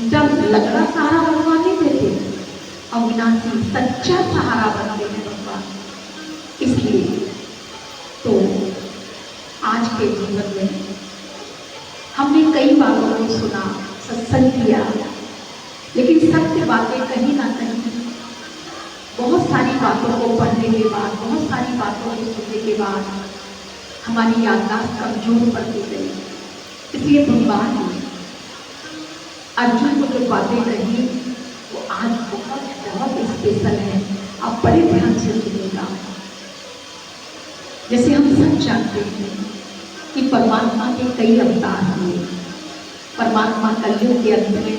जब लगड़ा सहारा भगवान नहीं देते, अविनाशी सच्चा सहारा बनते हैं भगवान। इसलिए तो आज के जीवन में हमने कई बातों को सुना, सत्संग किया, लेकिन सत्य बातें कहीं ना कहीं बहुत सारी बातों को पढ़ने के बाद, बहुत सारी बातों को सुनने के बाद हमारी याददाश्त कमजोर पड़ती गई। इसलिए भगवान ने अर्जुन को जो बातें कही वो आज बहुत बहुत स्पेशल है। आप बड़े ध्यान से सुनिएगा। जैसे हम सब जानते हैं कि परमात्मा के कई अवतार हुए। परमात्मा कलयुग के अंत में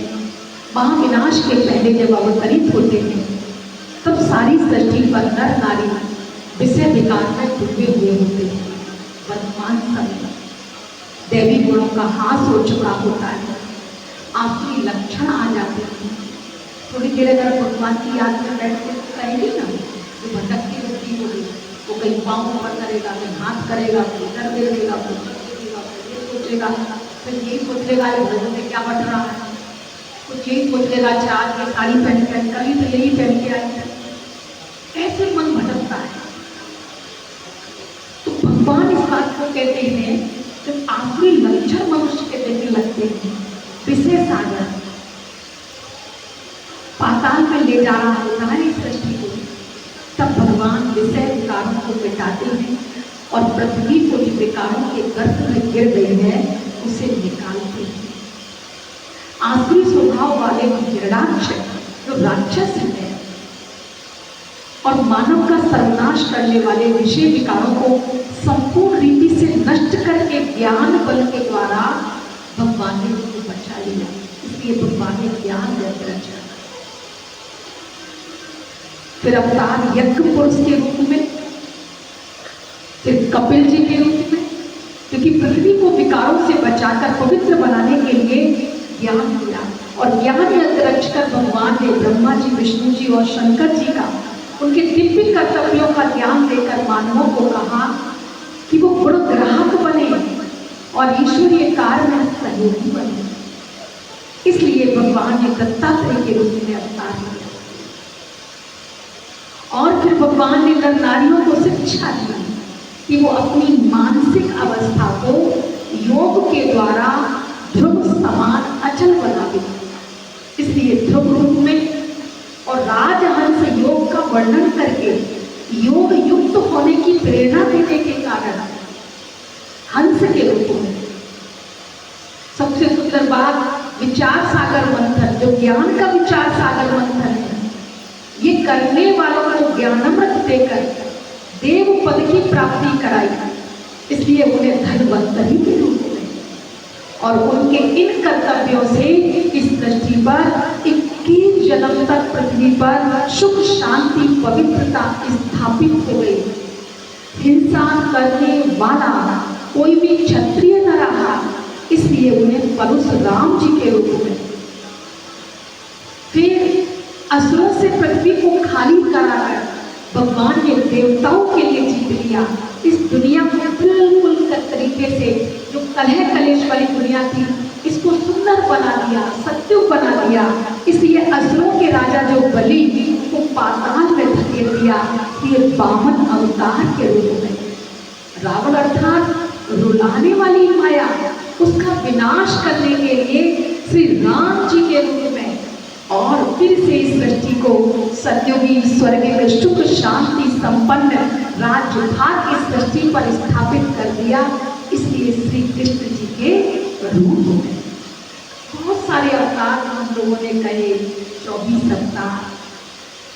महाविनाश के पहले जब अवतरित होते हैं तब सारी सृष्टि पर नर नारी विषय विकार में डूबे हुए होते हैं। वर्तमान समय दैवी गुणों का हास हो चुका होता है, आखिरी लक्षण आ जाते हैं। थोड़ी देर अगर भगवान की याद में बैठ के कहेगी ना, जो भटकती रहती होगी, वो कहीं पाँव ऊपर करेगा, कहीं हाथ करेगा, कहीं इधर दे देगा, ये सोचेगा, फिर यही सोच लेगा ये भोजन में क्या बट रहा है, कुछ यही सोच लेगा अच्छा आज ये साड़ी पहन कर ही तो यही पहन के आई है। ऐसे मन भटकता है। तो भगवान इस बात को कहते हैं जब आखिरी लक्षण मनुष्य के देखने लगते हैं, विषय सागर पाताल में ले जा रहा होता है इस सृष्टि को, तब भगवान विषय विकारों को मिटाते हैं और पृथ्वी को जो विकारों के गर्भ में गिर गई है उसे निकालते हैं। आसुरी स्वभाव वाले हिरणाक्ष जो राक्षस है और मानव का सर्वनाश करने वाले विषय विकारों को संपूर्ण रीति से नष्ट करके ज्ञान बल के द्वारा भगवान ने उनको बचा लिया। इसलिए भगवान ने ज्ञान देकर रचा। फिर अवतार यज्ञ पुरुष के रूप में, फिर कपिल जी के रूप में, क्योंकि पृथ्वी को विकारों से बचाकर पवित्र बनाने के लिए ज्ञान दिया। और ज्ञान यज्ञ रचकर भगवान ने ब्रह्मा जी, विष्णु जी और शंकर जी का उनके दिव्य कर्तव्यों का ज्ञान देकर मानवों को कहा कि वो गुण ग्राहक बने और ईश्वरीय कार्य में सहयोगी बने। इसलिए भगवान ने दत्तात्रेय के रूप में अवतार लिया। और फिर भगवान ने नर नारियों को शिक्षा दी कि वो अपनी मानसिक अवस्था को योग के द्वारा ध्रुव समान अचल बना दे। इसलिए ध्रुव रूप में और राजहंस योग का वर्णन करके योग युक्त होने की प्रेरणा देने के कारण हंस के रूप में सबसे सुंदर बात विचार सागर मंथन, जो ज्ञान का विचार सागर मंथन है, ये करने वालों को ज्ञानामृत देकर देव पद की प्राप्ति कराई। इसलिए उन्हें धन्वंतरी के रूप में और उनके इन कर्तव्यों से इस दृष्टि पर 21 जन्म तक पृथ्वी पर सुख शांति पवित्रता स्थापित हो गई। हिंसा करने वाला कोई भी क्षत्रिय न रहा। इसलिए उन्हें परशुराम जी के रूप में, फिर असुरों से पृथ्वी को खाली कराकर भगवान ने देवताओं के लिए जीत लिया। इस दुनिया को बिल्कुल तरीके से जो कलह कलेश वाली दुनिया थी, इसको सुंदर बना दिया, सत्युग बना दिया। इसलिए असुरों के राजा जो बलि को पाताल में धकेल दिया, ये 52 अवतार के रूप में। रावण अर्थात रुलाने वाली माया, उसका विनाश करने के लिए श्री राम जी के रूप में और फिर से इस सृष्टि को सत्युगी स्वर्ग में सुख शांति संपन्न राज्यभार इस सृष्टि पर स्थापित कर दिया। इसलिए श्री कृष्ण जी के रूप में बहुत सारे अवतार हम लोगों ने कहे, 24 अवतार,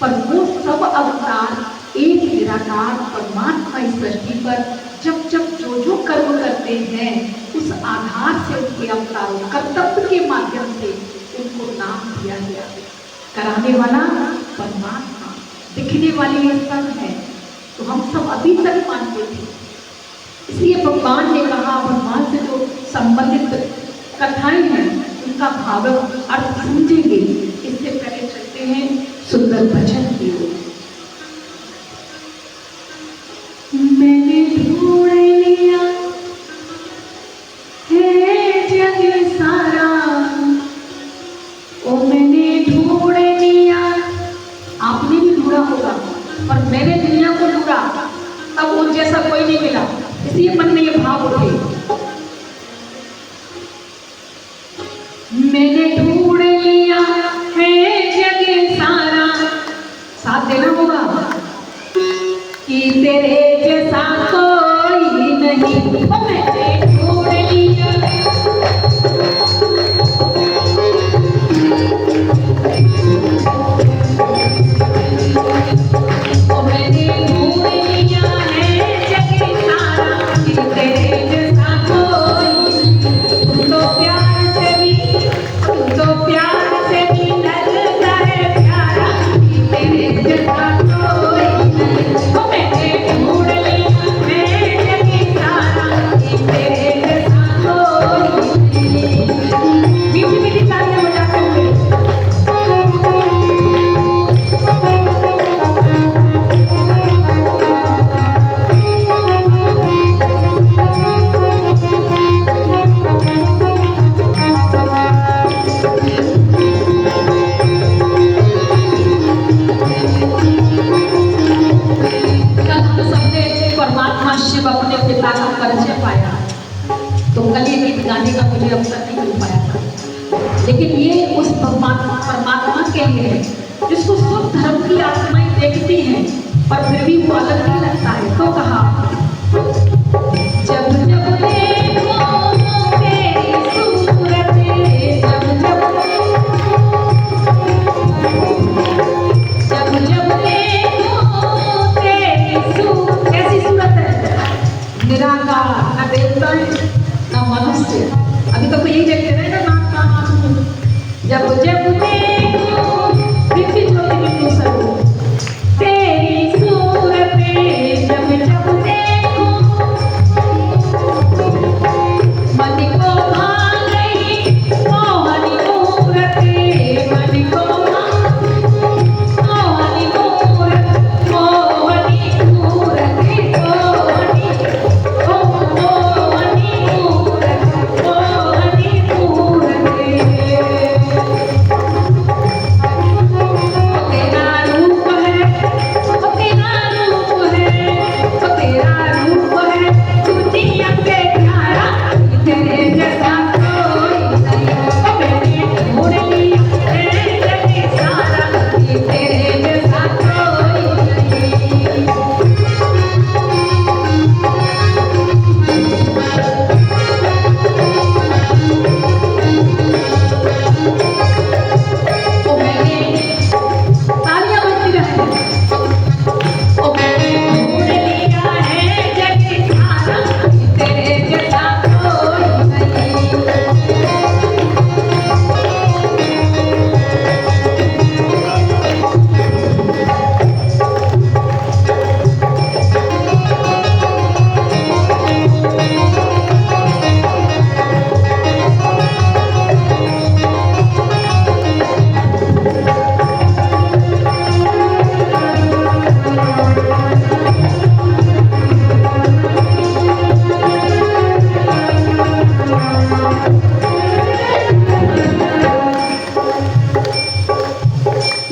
पर वो सब अवतार एक निराकार परमात्मा इस सृष्टि पर जब जब जो कर्म करते हैं उस आधार से उनके अवतारों कर्तव्य के माध्यम से उनको नाम दिया गया। कराने वाला परमात्मा, दिखने वाली ये सब है, तो हम सब अभी तक मानते थे। इसलिए भगवान ने कहा, भगवान से जो संबंधित कथाएं हैं उनका भावक अर्थ समझेंगे। इससे पहले चलते हैं सुंदर भजन की ओर। मैंने ढूंढ लिया है जग सारा, तो मैंने ढूंढ लिया, आपने भी ढूंढा होगा, और मैंने दुनिया को ढूंढा, तब उन जैसा कोई नहीं मिला, इसलिए मन में ये भाव उठे। मैंने ढूंढ लिया है जग सारा, साथ देना होगा कि तेरे जैसा कोई नहीं, तो मैंने ढूंढ लिया। तो मैंने ढूंढ लिया है जग सारा कि तेरे जैसा कोई, तुम तो प्यार से भी, तुम तो प्यार से भी लगता है प्यारा कि तेरे जैसा कोई नहीं। तो मैंने ढूंढ लिया है जग सारा कि तेरे जैसा कोई नहीं। मीठी मीठी तालियां बजाते हुए परमात्मा शिव अपने पिता का परिचय पाया, तो कल ये गीत गाने का मुझे अवसर नहीं मिल पाया था, लेकिन ये उस परमात्मा के लिए है जिसको सब धर्म की आत्माएं देखती हैं, पर फिर भी वो अलग नहीं लगता है। तो कहा, जब जब देखो तेरी सूरत, जब जब देखो तेरी सूरत, कैसी सूरत है? निराकार, न देवता है न मनुष्य। अभी तो यही देखते रहे ना, नाक कान आंसू। जब जब देखो दिव्य ज्योति बिंदु स्वरूप तेरी सूरत, जब जब देखो मन को भा गई मोहनी मूरत, मन को मोहनी मूरत, मोहनी मूरत, मोहनी मूरत, मोहनी मूरत। तेरा रूप है, तेरा रूप है, तेरा रूप है दुनिया से प्यारा, तेरे जैसा कोई नहीं। मैंने ढूंढ लिया है जग सारा कि तेरे जैसा कोई नहीं। ओ मैंने, तालियां बजती रहें। ओ मैंने ढूंढ लिया है जग सारा कि तेरे जैसा कोई नहीं।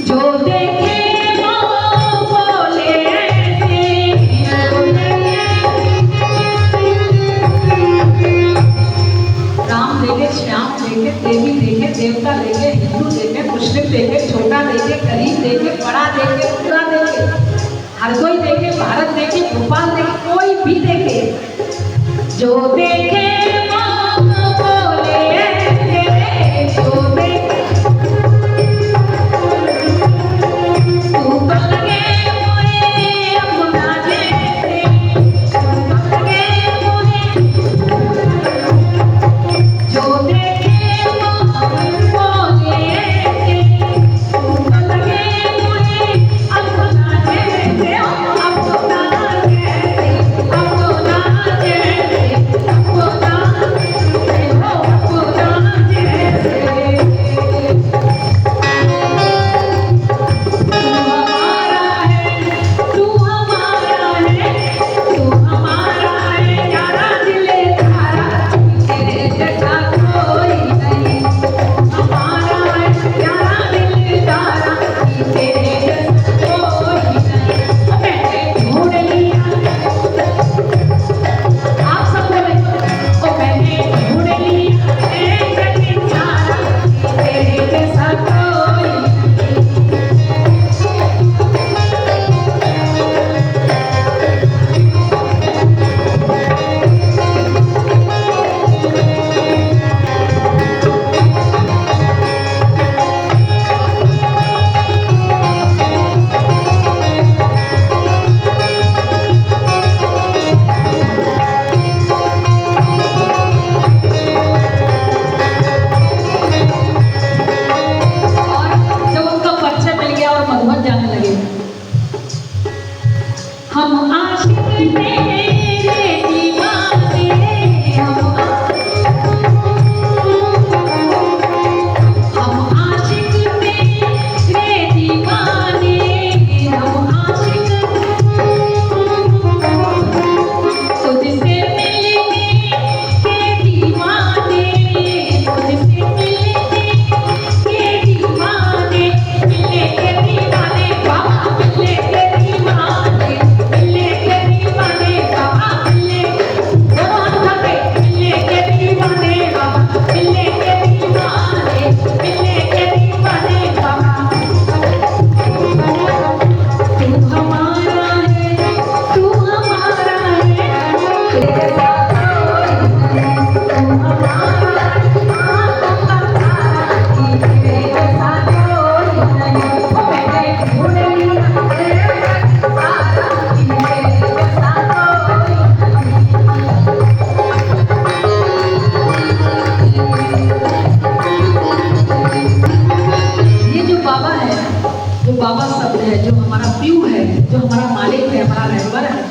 जो देखे वो बोले ऐसे, राम देखे, श्याम देखे, देवी देखे, देवता देखे, हिंदू देखे, मुस्लिम देखे, छोटा देखे, गरीब देखे, बड़ा देखे, पूरा देखे, हर कोई देखे, भारत देखे, भोपाल देखे, कोई भी देखे, जो देखे वो बोले ऐसे, जो देखे तू तो लगे मोहे अपना जैसे, तू तो लगे मोहे, जो देखे वो बोले ऐसे, तू तो लगे मोहे अपना जैसे, अपना जैसे, अपना जैसे, अपना बाबा शब्द है, जो हमारा प्यू है, जो हमारा मालिक है, हमारा रहबर है।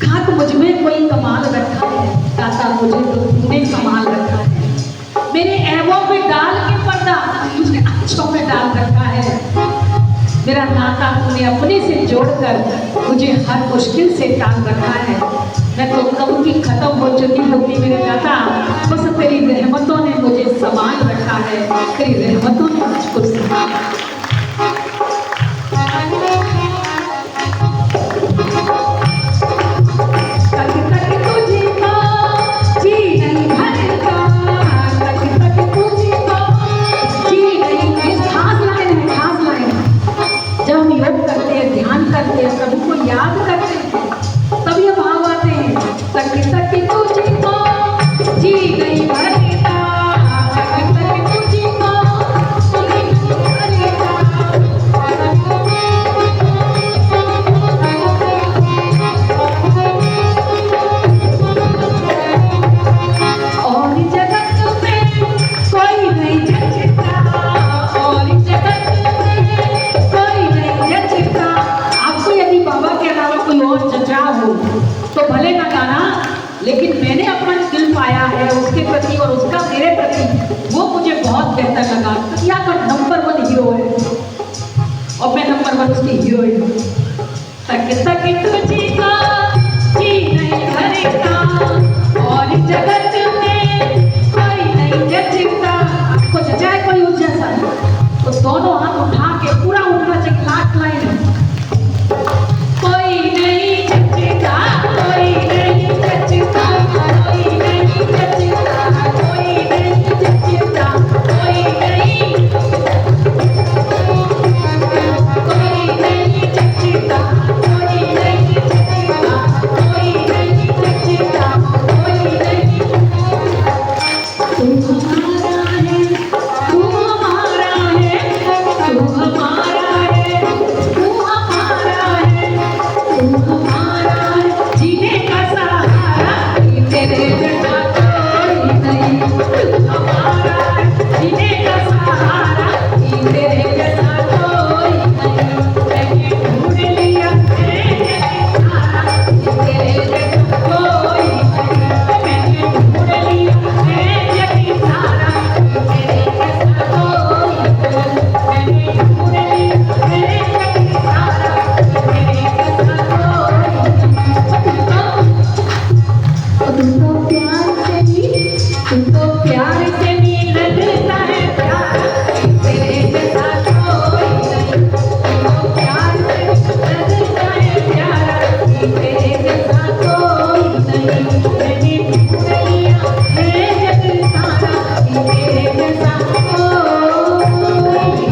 खाक मुझ में कोई कमाल रखा है, दाता मुझे तो तूने संभाल रखा है। मेरे ऐबों पे डाल के पर्दा तुझे अच्छों में डाल रखा है। मेरा नाता तूने अपने से जोड़कर मुझे हर मुश्किल से टाल रखा है। मैं तो कब की खत्म हो चुकी होती मेरे दाता, बस तेरी रहमतों ने मुझे संभाल रखा है, तेरी रहमतों ने मुझको संभाल। प्रभु को याद करते हैं तब ये भाव आते हैं। तक तक तुझी को जी गई भरता, तक तक तुझी को जी गई और जगत में कोई नहीं जचता, और जगत में कोई नहीं जचता। यदि बाबा के अलावा कोई और जचा हो तो भले ना गाना, लेकिन मैंने अपना दिल पाया है उसके प्रति और उसका मेरे प्रति, वो मुझे बहुत बेहतर लगा। या तो नंबर 1 हीरो है और मैं नंबर 1 उसकी हीरोइन हूँ। तक तक तुझी को जी नहीं भरता, और जगत में कोई नहीं जचता। आपको जचाए कोई उस जैसा तो दोनों हाथ उठा के पूरा उठना चाहिए। लास्ट लाइन है, कोई नहीं जचता, कोई नहीं जचता, कोई नहीं जचता, कोई नहीं जचता, कोई नहीं, कोई नहीं जचता, कोई नहीं जचता, कोई नहीं जचता, कोई नहीं। तू हमारा है, तू हमारा है, तू हमारा है, तू हमारा है, तू हमारा जीने का सहारा, तेरे जैसा कोई नहीं। तू हमारा जीने का सहारा, तेरे जैसा कोई नहीं। मैंने ढूंढ लिया तेरे सहारा, तेरे जैसा कोई नहीं। मैंने ढूंढ लिया तेरे सहारा, तेरे जैसा कोई नहीं। मैंने ढूंढ लिया तेरे सहारा, तेरे जैसा तुमको प्यार से भी लगता है प्यार, तेरे जैसा कोई नहीं। तुमको प्यार से लगता है प्यार, तेरे जैसा कोई नहीं। मैंने ढूंढ लिया है जग सारा, तेरे जैसा कोई नहीं।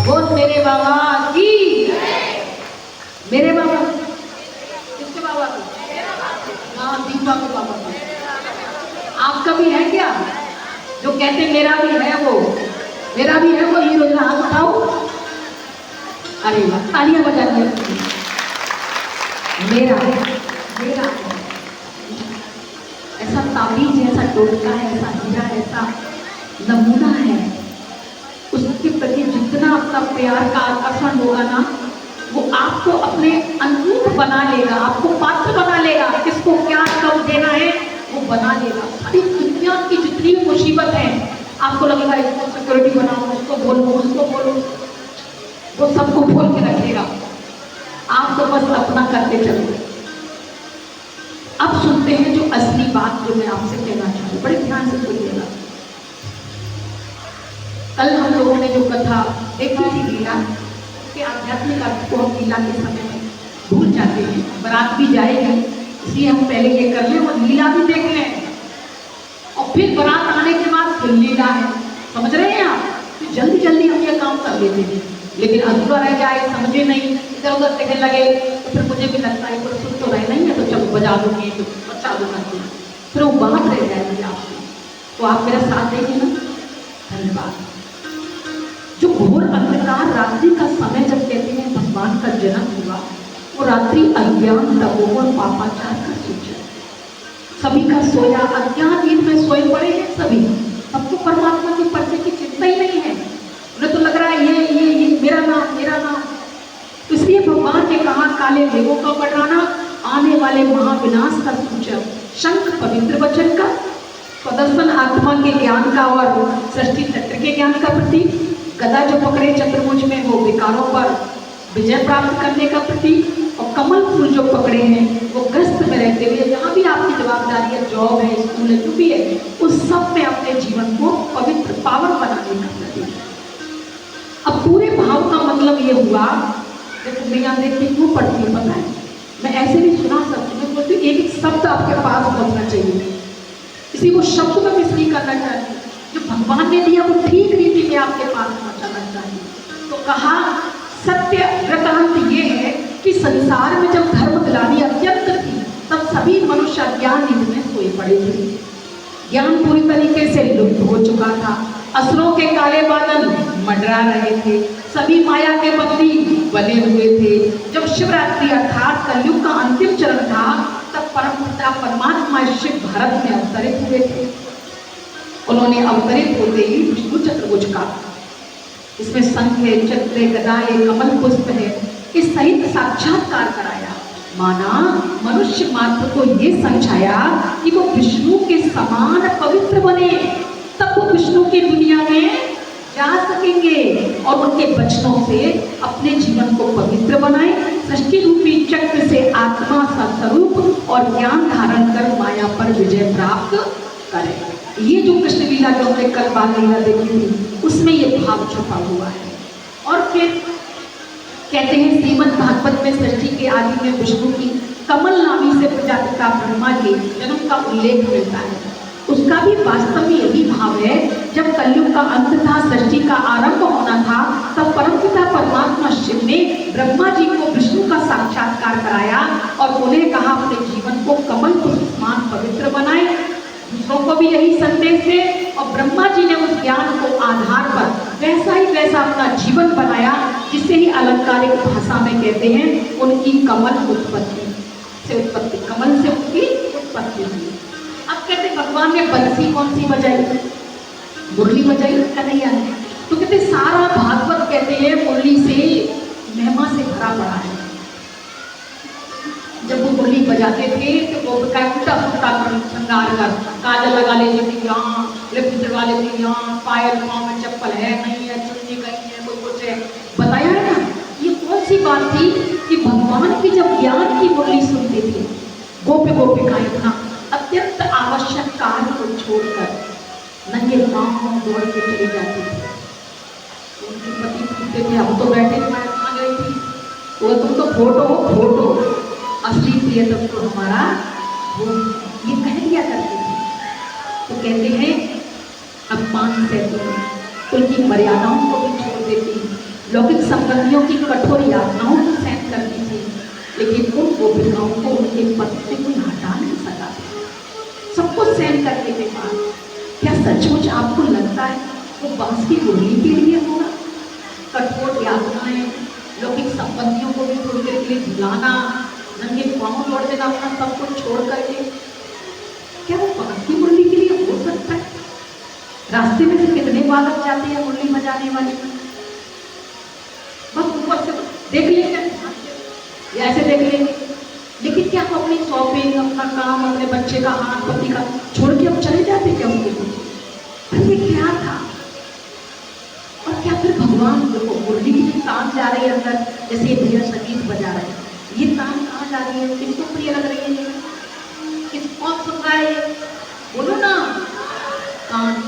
बोल मेरे बाबा की, मेरे बाबा किसके बाबा को? हाँ, दीपा के बाबा को। आपका भी है क्या? जो कहते मेरा भी है वो, मेरा भी है वो हीरो, हाथ उठाओ। अरे वाह, तालियां बजा दिया। मेरा मेरा ऐसा ताबीज है, ऐसा टोटका है, ऐसा हीरा, ऐसा नमूना है। उसके प्रति जितना आपका प्यार का आकर्षण होगा ना, वो आपको अपने अनुरूप बना लेगा, आपको पात्र बना लेगा। किसको क्या कब देना है वो बना लेगा। सारी दुनिया की जितनी भी मुसीबत है, आपको लगेगा इसको सिक्योरिटी बनाओ, उसको बोलो, उसको बोलो, वो सबको बोल के रखेगा। आप तो बस अपना करते चलो। अब सुनते हैं जो असली बात जो मैं आपसे कहना चाहूँ, बड़े ध्यान से सुनिएगा। कल हम लोगों ने जो कथा देखी थी लीला के, आध्यात्मिक अर्थ को हम लीला के समय में भूल जाते हैं। बारात भी जाएगी, इसलिए हम पहले ये कर लें और लीला भी देख लें, और फिर बारात आने के बाद फिर लीला है। समझ रहे हैं आप? तो जल्दी जल्दी हम ये काम कर लेते हैं, लेकिन अधूरा रह जाए, समझे नहीं, इधर उधर देखने लगे तो फिर मुझे भी लगता है कोई सुन तो रहे नहीं है, तो चलो बजा दूंगी, तो बचा दूंगा, फिर वो बात रह जाएगी आपसे। तो आप मेरा साथ देंगे ना? धन्यवाद। जो घोर अंधकार रात्रि का समय जब कहते हैं भगवान का जन्म हुआ, वो रात्रि अज्ञान तपोवन पापाचार का सूचना। सभी का सोया, अज्ञान नींद में सोए पड़े हैं सभी, सबको परमात्मा के परिचय की चिंता ही वाले मेघों का बढ़ाना, आने वाले महाविनाश का सूचक, शंख पवित्र वचन का, स्वदर्शन आत्मा के ज्ञान का और सृष्टि चक्र के ज्ञान का प्रतीक, गदा जो पकड़े चतुर्भुज में वो विकारों पर विजय प्राप्त करने का प्रतीक, और कमल फूल जो पकड़े हैं वो ग्रस्त में रहते हुए जहाँ भी आपकी जवाबदारी है, जॉब है, स्कूल है, जो भी है, उस सब में अपने जीवन को पवित्र पावन बनाने का प्रतीक। अब पूरे भाव का मतलब ये हुआ, देखो मैं यहाँ देख के क्यों पढ़ती हूँ पता है, मैं ऐसे भी सुना सकती हूँ, बोलती हूँ एक शब्द आपके पास पहुँचना चाहिए, इसी वो शब्द में मिस नहीं करना चाहती, जो भगवान ने दिया वो ठीक रीति में आपके पास पहुँचाना चाहिए। तो कहा सत्य वृतांत ये है कि संसार में जब धर्म ग्लानि अत्यंत थी तब सभी मनुष्य अज्ञान नींद में सोए पड़े थे, ज्ञान पूरी तरीके से लुप्त हो चुका था, असुरों के काले बादल मंडरा रहे थे, सभी माया के बंदी बने हुए थे। जब शिवरात्रि अर्थात कलयुग का अंतिम चरण था तब परम पिता परमात्मा शिव भारत में अवतरित हुए थे। उन्होंने अवतरित होते ही विष्णु चतुर्भुज का, इसमें शंख है, चक्र है, गदा है, कमल पुष्प है, इस सहित साक्षात्कार कराया। माना मनुष्य मात्र को ये समझाया कि वो विष्णु के समान पवित्र बने, तब वो विष्णु की दुनिया में जा सकेंगे और उनके वचनों से अपने जीवन को पवित्र बनाए, सृष्टि रूपी चक्र से आत्मा का स्वरूप और ज्ञान धारण कर माया पर विजय प्राप्त करें। ये जो कृष्ण लीला जो हमने कल बाल लीला देखी थी उसमें ये भाव छुपा हुआ है। और फिर कहते हैं श्रीमद् भागवत में सृष्टि के आदि में विष्णु की कमल नामी से प्रजापिता ब्रह्मा के जन्म का उल्लेख मिलता है। उसका भी वास्तव में यही भाव है, जब कलयुग का अंत था, सृष्टि का आरंभ होना था, तब परमपिता परमात्मा शिव ने ब्रह्मा जी को विष्णु का साक्षात्कार कराया और उन्हें कहा अपने जीवन को कमल को समान पवित्र बनाए। दूसरों को भी यही संदेश है और ब्रह्मा जी ने उस ज्ञान को आधार पर वैसा ही वैसा अपना जीवन बनाया, जिसे ही अलंकारिक भाषा में कहते हैं उनकी कमल उत्पत्ति से उत्पत्ति, कमल से उनकी उत्पत्ति हुई। अब कहते भगवान ने बंसी कौन सी बजाई, मुरली बजाई कन्हैया ने, तो कहते सारा भागवत कहते हैं मुरली से महिमा से भरा पड़ा है। जब वो मुरली बजाते थे तो वो उल्टा पुल्टा श्रृंगार कर काजल लगा लेते थे यहाँ, लिपस्टिक लगा लेते थे यहाँ, पायल पाँव में चप्पल है नहीं है, चुन्नी कहीं है, कोई कुछ है, बताया है ना। ये कौन सी बात थी कि भगवान की जब ज्ञान की मुरली सुनते थे गोपिकाएं अपना अत्यंत आवश्यक कार्य को छोड़कर नंगे पाँव दौड़ के चले जाते थे। उनके पति पूछते थे हम तो बैठे तुम्हारे कहाँ गई थी, वो तुम तो फोटो असली प्रियतम तो हमारा वो, ये कह दिया करते थे। तो कहते हैं अपमान सहती, उनकी मर्यादाओं को भी छोड़ देती, लौकिक संबंधियों की कठोर यातनाओं को सहन करती थी, लेकिन उन गोपिकाओं को उनके पति से कोई हटा नहीं सका। सबको सहन करने के बाद क्या सचमुच आपको लगता है वो बांस की मुरली के लिए होगा? कठोर यातनाएं, लौकिक संबंधियों को भी थोड़ी देर के लिए भुलाना, नंगे पाँव लौट देना अपना सब कुछ छोड़ करके, क्या वो बांस की मुरली के लिए हो सकता है? रास्ते में से कितने बालक जाते हैं मुरली बजाने वाले, बस ऊपर से देख लेंगे या ऐसे देख लेंगे, लेकिन क्या वो अपनी शॉपिंग, अपना काम, अपने बच्चे का हाथ पति का छोड़ के अब चले जाते क्या उनके पीछे? ये क्या था? और क्या फिर भगवान देखो मुरली की तान जा रही है अंदर, जैसे ये भैया संगीत बजा रहे हैं, ये तान कहाँ जा रही है? किसको प्रिय लग रही है? किसको सुन रहा है? बोलो ना, कान।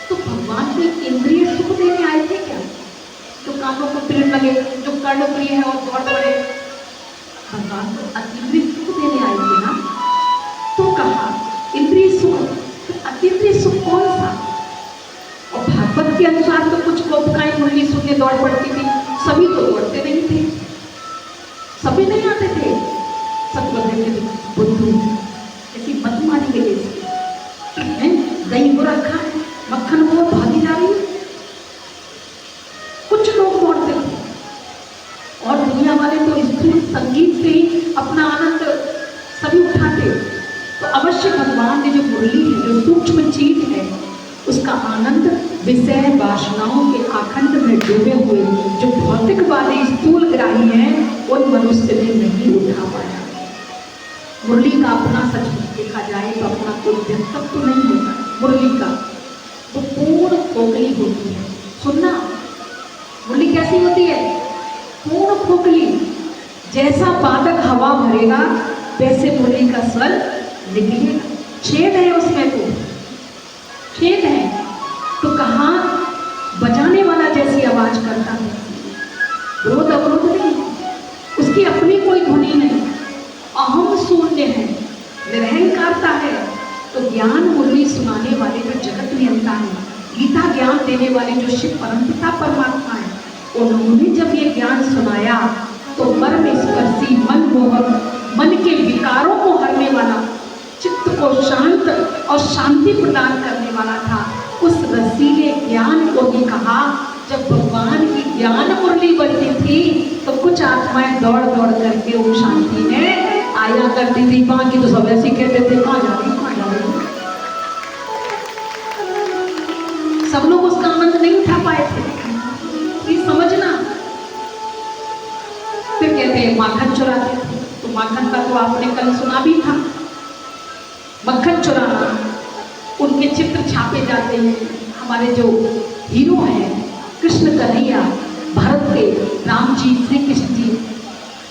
तो भगवान को इंद्रिय सुख देने आए थे क्या? जो कानों को प्रिय लगे, जो कर्ण प्रिय है और दौड़ पड़े, भगवान को अतीन्द्रिय सुख देने आए थे ना। तो कहा इंद्रिय सुख, तो अतीन्द्रिय सुख कौन सा? और भागवत के अनुसार तो कुछ गोपिकाएं मुरली सुनने दौड़ पड़ती थी, सभी तो दौड़ते नहीं थे, सभी नहीं आते थे, सब लोग बुद्धू ऐसी मतमारी के लिए दही को रखा है, मक्खन को भागी जा रही है, कुछ लोग दौड़ते थे। और दुनिया वाले तो स्त्रील संगीत से ही अपना आनंद सभी उठाते। तो अवश्य भगवान ने जो मुरली है, जो सूक्ष्म चीज है, उसका आनंद विषय वासनाओं के आखंड में डूबे हुए जो भौतिकवादी स्थूलग्राही हैं, उन मनुष्य ने नहीं उठा पाया। मुरली का अपना सच देखा जाए तो अपना कोई व्यक्तित्व तो नहीं होता। मुरली का वो पूर्ण खोखली होती है। सुनना, मुरली कैसी होती है? पूर्ण खोखली। जैसा बादक हवा भरेगा वैसे मुरली का स्वर निकलेगा। छेद है उसमें, तो छेद है तो कहाँ बजाने वाला जैसी आवाज करता है, विरोध अवरोध नहीं, उसकी अपनी कोई ध्वनि नहीं, अहम शून्य है, निरहंकारता है। तो ज्ञान मुरली सुनाने वाले जो जगत नियंता है, गीता ज्ञान देने वाले जो शिव परमपिता परमात्मा है, उन्होंने जब ये ज्ञान सुनाया तो परम स्पर्शी, मनमोहक, मन के विकारों को हरने वाला, चित्त को शांत और शांति प्रदान करने वाला था। उस रसीले ज्ञान को भी कहा, जब भगवान की ज्ञान मुरली बजती थी तो कुछ आत्माएं दौड़ दौड़ करके वो शांति में आया करती थी। बाकी तो सब ऐसे कहते थे, कहाँ जा रही, कहाँ जा रही। सब लोग उसका आनंद नहीं उठा पाए थे, ये समझना। फिर कहते हैं माखन चुराते थे, तो माखन का तो आपने कल सुना भी था। मक्खन चुराना, उनके चित्र छापे जाते हैं। हमारे जो हीरो हैं कृष्ण कन्हैया, भरत के राम जी, श्री कृष्ण जी,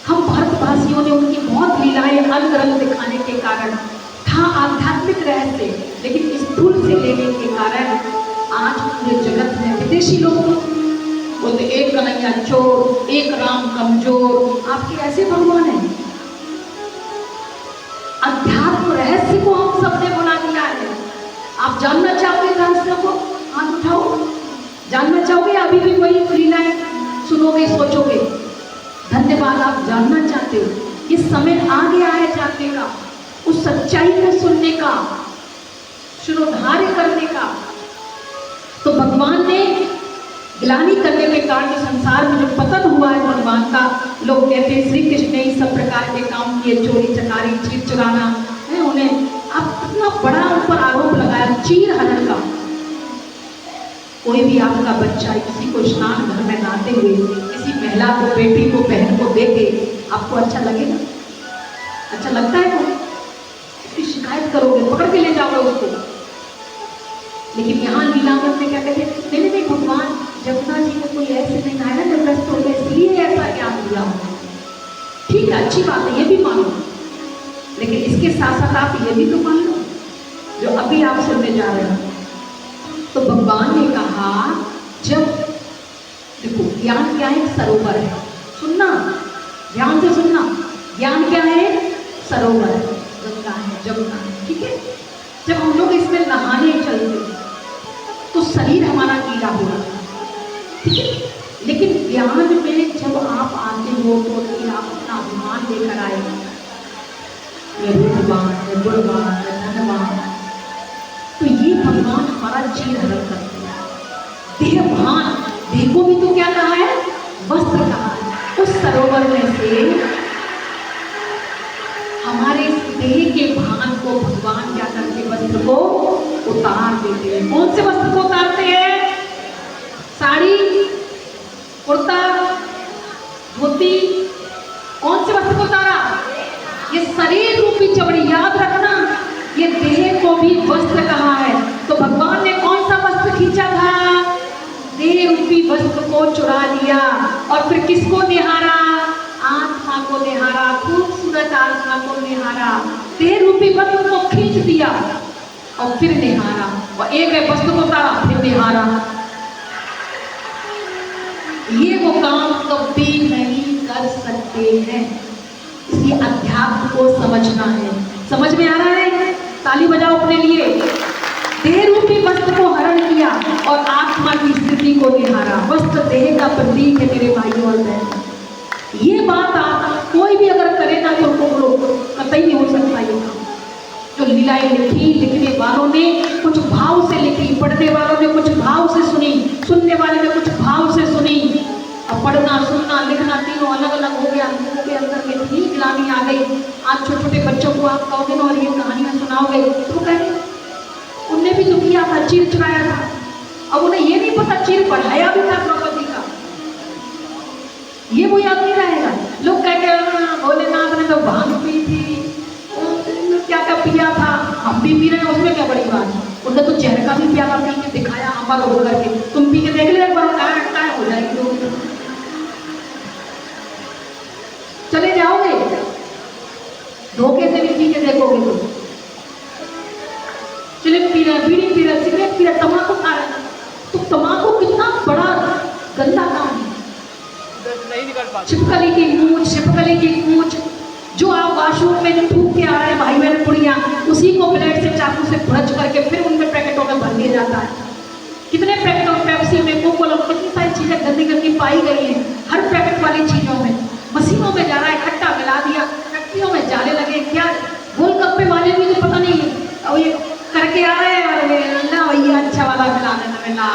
हम भारतवासियों ने उनकी बहुत लीलाएं रंग रंग दिखाने के कारण था आध्यात्मिक रहस्य, लेकिन स्थूल से लेने के कारण आज पूरे जगत में विदेशी लोग बोलते एक कन्हैया चोर, एक राम कमजोर। आपके ऐसे भगवान हैं? अध्यात्म रहस्य को हम सबने बुला दिया है। आप जानना चाहोगे रहस्य को? हाथ उठाओ। जानना चाहोगे? अभी भी वही लीलाएं सुनोगे, सोचोगे? धन्यवाद, आप जानना चाहते हो। इस समय आ गया है जानने का, उस सच्चाई को सुनने का, शिरोधार्य करने का। तो भगवान ने ग्लानि करने के कारण जो संसार में जो पतन हुआ है भगवान का, लोग कहते हैं श्री कृष्ण ने इस सब प्रकार के काम किए, चोरी चकारी, चीर चुराना है उन्हें। अब इतना बड़ा ऊपर आरोप लगाया चीर हरण का। कोई भी आपका बच्चा किसी को स्नान घर में नहाते हुए किसी महिला को, बेटी को, बहन को देखे, आपको अच्छा लगेगा? अच्छा लगता है? तो उसकी शिकायत करोगे, पकड़ के ले जाओगे उसको। लेकिन यहाँ लीलामृत में क्या कहते हैं, नहीं नहीं भगवान जमुना जी में कोई ऐसे नहीं आया ना ग्रस्त हो गए, इसलिए ऐसा ज्ञान दिया हो। ठीक है, अच्छी बात है, ये भी मानो, लेकिन इसके साथ साथ आप ये भी तो मान लो जो अभी आप सुनने जा रहे हो। तो भगवान ने कहा, जब देखो ज्ञान क्या है? सरोवर है। सुनना, ध्यान से सुनना, ज्ञान क्या है? सरोवर है, गंगा है, जमुना है, ठीक है। जब हम लोग इसमें नहाने चलते तो शरीर हमारा गीला हो रहा है, ठीक है। लेकिन ज्ञान में जब आप आते हो तो फिर आप अपना अभिमान लेकर आए, मैं रूपवान, मैं गुणवान, मैं धनवान। तो ये भगवान हमारा चीर हरण करते हैं। देह भान, देह को भी तो क्या कहा है? वस्त्र कहा है। उस सरोवर में से हमारे देह के भान को भगवान क्या करते? वस्त्र को उतार देते हैं। कौन से वस्त्र को उतारते हैं? साड़ी, कुर्ता, धोती, कौन से वस्त्र को उतारा? ये शरीर रूपी चमड़ी, याद रखना, ये देह को भी वस्त्र कहा है। तो भगवान ने कौन सा वस्त्र खींचा था? देह रूपी वस्त्र को चुरा लिया और फिर किसको निहारा? आत्मा को निहारा, खूबसूरत आत्मा को निहारा। देह रूपी वस्त्र को खींच दिया और फिर निहारा, और एक है वस्त्र को उतारा फिर निहारा। ये वो काम कभी नहीं कर सकते हैं। इसलिए अध्यात्म को समझना है। समझ में आ रहा है? ताली बजाओ अपने लिए। देह रूपी वस्त्र को हरण किया और आत्मा की स्थिति को निहारा। वस्त्र देह का प्रतीक है मेरे भाइयों और बहनों। ये बात आप कोई भी अगर करे ना तो बोलो कतई नहीं हो सकता ये काम। जो लीलाएं लिखी, लिखने वालों ने कुछ भाव से लिखी, पढ़ने वालों ने कुछ भाव से सुनी, सुनने वाले ने कुछ भाव से सुनी। अब पढ़ना, सुनना, लिखना तीनों अलग अलग हो गया। लोगों के अंदर में इतनी ग्लानि आ गई। आज छोटे छोटे बच्चों को आप कहोगे ना और ये कहानियां सुनाओगे तो कहेंगे उनने भी तो किया था, चीर चुराया था। अब उन्हें ये नहीं पता चीर बढ़ाया भी था द्रौपदी का, ये वो याद नहीं रहेगा। लोग कहेंगे भोलेनाथ ने तो भांग पी थी, क्या क्या पिया था, हम भी पी रहे हैं, उसमें क्या बड़ी बात है। उनने तो जहर का भी पिया था, पी के दिखाया अमर हो करके, तुम पी के देख ले एक बार, क्या हो जाएगी लोग। चले जाओगे, धोखे से भी पी के देखोगे तो। चिलिम पी रहे, बीड़ी पी रहे, सिगरेट पी रहे, तम्बाकू खा रहे, तो तम्बाकू कितना बड़ा गंदा काम है। छिपकली की मूंछ, छिपकली की मूंछ, जो आप वाशरूम में थूक के आ रहे हैं भाई बहन कुड़ियाँ, उसी को ब्लेड से चाकू से भुरच करके फिर उनमें पैकेटों में भर दिया जाता है। कितने पैकेटों में पेप्सी में, कोको-कोला, कितनी सारी चीजें गंदी गंदी पाई गई हैं हर पैकेट वाली चीजों में। मशीनों में जा रहा है, खट्टा मिला दिया, फैक्ट्रियों में जाले लगे, क्या गोलगप्पे वाले भी तो पता नहीं और ये करके आ रहे हैं, और ना भैया अच्छा वाला मिला देना, मिला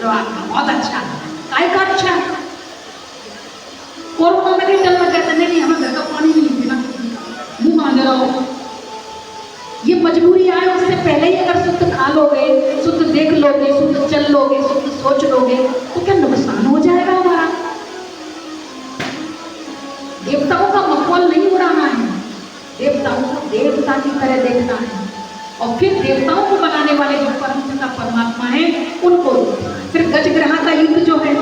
बहुत अच्छा, काय का अच्छा। कोरोना में नहीं डरना, कहते नहीं हमें घर का पानी नहीं पीना, मुंह मांग रहा। ये मजबूरी आए उससे पहले ही अगर शुद्ध खा लोगे, शुद्ध देख लोगे, शुद्ध चल लोगे, शुद्ध सोच लोगे, तो क्या नुकसान हो जाएगा हमारा। देवताओं का मखौल नहीं उड़ाना है, देवताओं को देवता की तरह देखना है, और फिर देवताओं को बनाने वाले जो परमपिता परमात्मा है उनको। फिर गजग्रह का युद्ध जो है,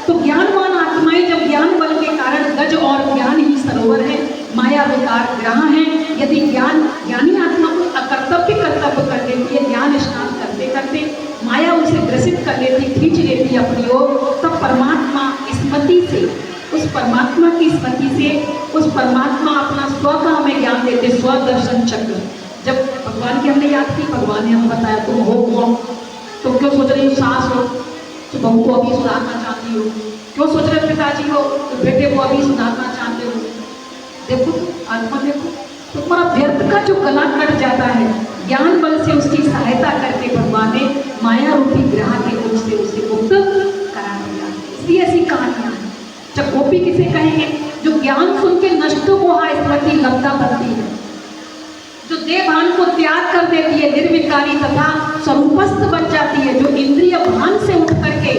तो ज्ञानवान आत्माएं जब ज्ञान बल के कारण, गज और ज्ञान ही सरोवर है, माया विकार ग्रह है। यदि ज्ञानी आत्मा को अकर्तव्य कर्तव्य कर देती है, ज्ञान स्नान करते करते माया उसे ग्रसित कर लेती, खींच लेती अपनी ओर, तब परमात्मा स्मृति से, उस परमात्मा की स्मृति से, उस परमात्मा अपना स्व का हमें ज्ञान देते, स्वदर्शन चक्र। जब भगवान की हमने याद की, भगवान ने हमें बताया तुम हो कौन, तुम क्यों सोच रही हो सास हो तो बहू को अभी सुधारना चाहती हो, क्यों सोच रहे हो पिताजी हो तो बेटे को अभी सुधारना चाहते हो। देखो आत्मा, देखो तुम्हारा व्यर्थ का जो गला कट जाता है, ज्ञान बल से उसकी सहायता करके भगवान ने माया रूपी ग्रह के रूप से उसे मुक्त करा दिया। इसलिए ऐसी कहानियां हैं। जब गोपी किसे कहेंगे, जो ज्ञान सुन के नष्ट को स्मृति लब्धा बनती है, जो देवभान को त्याग कर देती है, निर्विकारी तथा स्वरूपस्थ बन जाती है, जो इंद्रिय भान से उठ करके,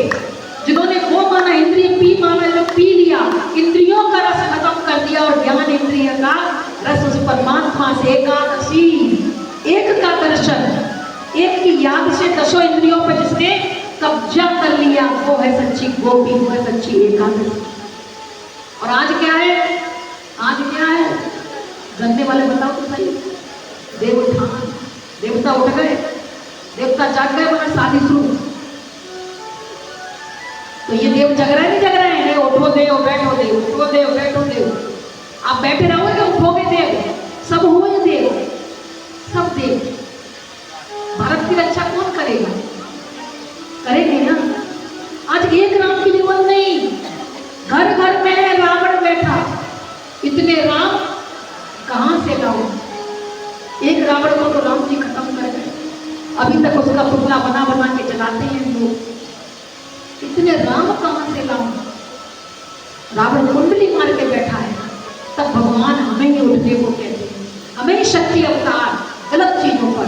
जिन्होंने वो माना इंद्रिय पी माना, जो पी लिया, इंद्रियों का रस खत्म कर दिया और ज्ञान इंद्रिय का रस उस परमात्मा से एकादशी, एक का दर्शन, एक की याद से दसों इंद्रियों पर जिसने कब्जा कर लिया, वो है सच्ची गोपी, वो है सच्ची एकादशी। और आज क्या है, आज क्या है, जानने वाले बताओ तो सही। देवोत्थान, देवता उठ गए, देवता जाग गए, मगर शादी शुरू। तो ये देव जग रहे नहीं जग रहे हैं, उठो देव बैठो देव, उठो देव बैठो देव। आप बैठे रहोगे उठोगे देव, सब हो ये देव, सब देव। भारत की रक्षा कौन करेगा, करेंगे ना। आज एक राम की जरूरत नहीं, घर घर में है रावण बैठा, इतने राम कहां से लाओ। एक रावण को तो राम जी खत्म कर गए, अभी तक उसका पुतला बना बना के जलाते हैं लोग, इतने राम कहां से लाऊं। रावण कुंडली मार के बैठा है, तब भगवान हमें ही उठने को कहते हैं, हमें शक्ति अवतार गलत चीजों पर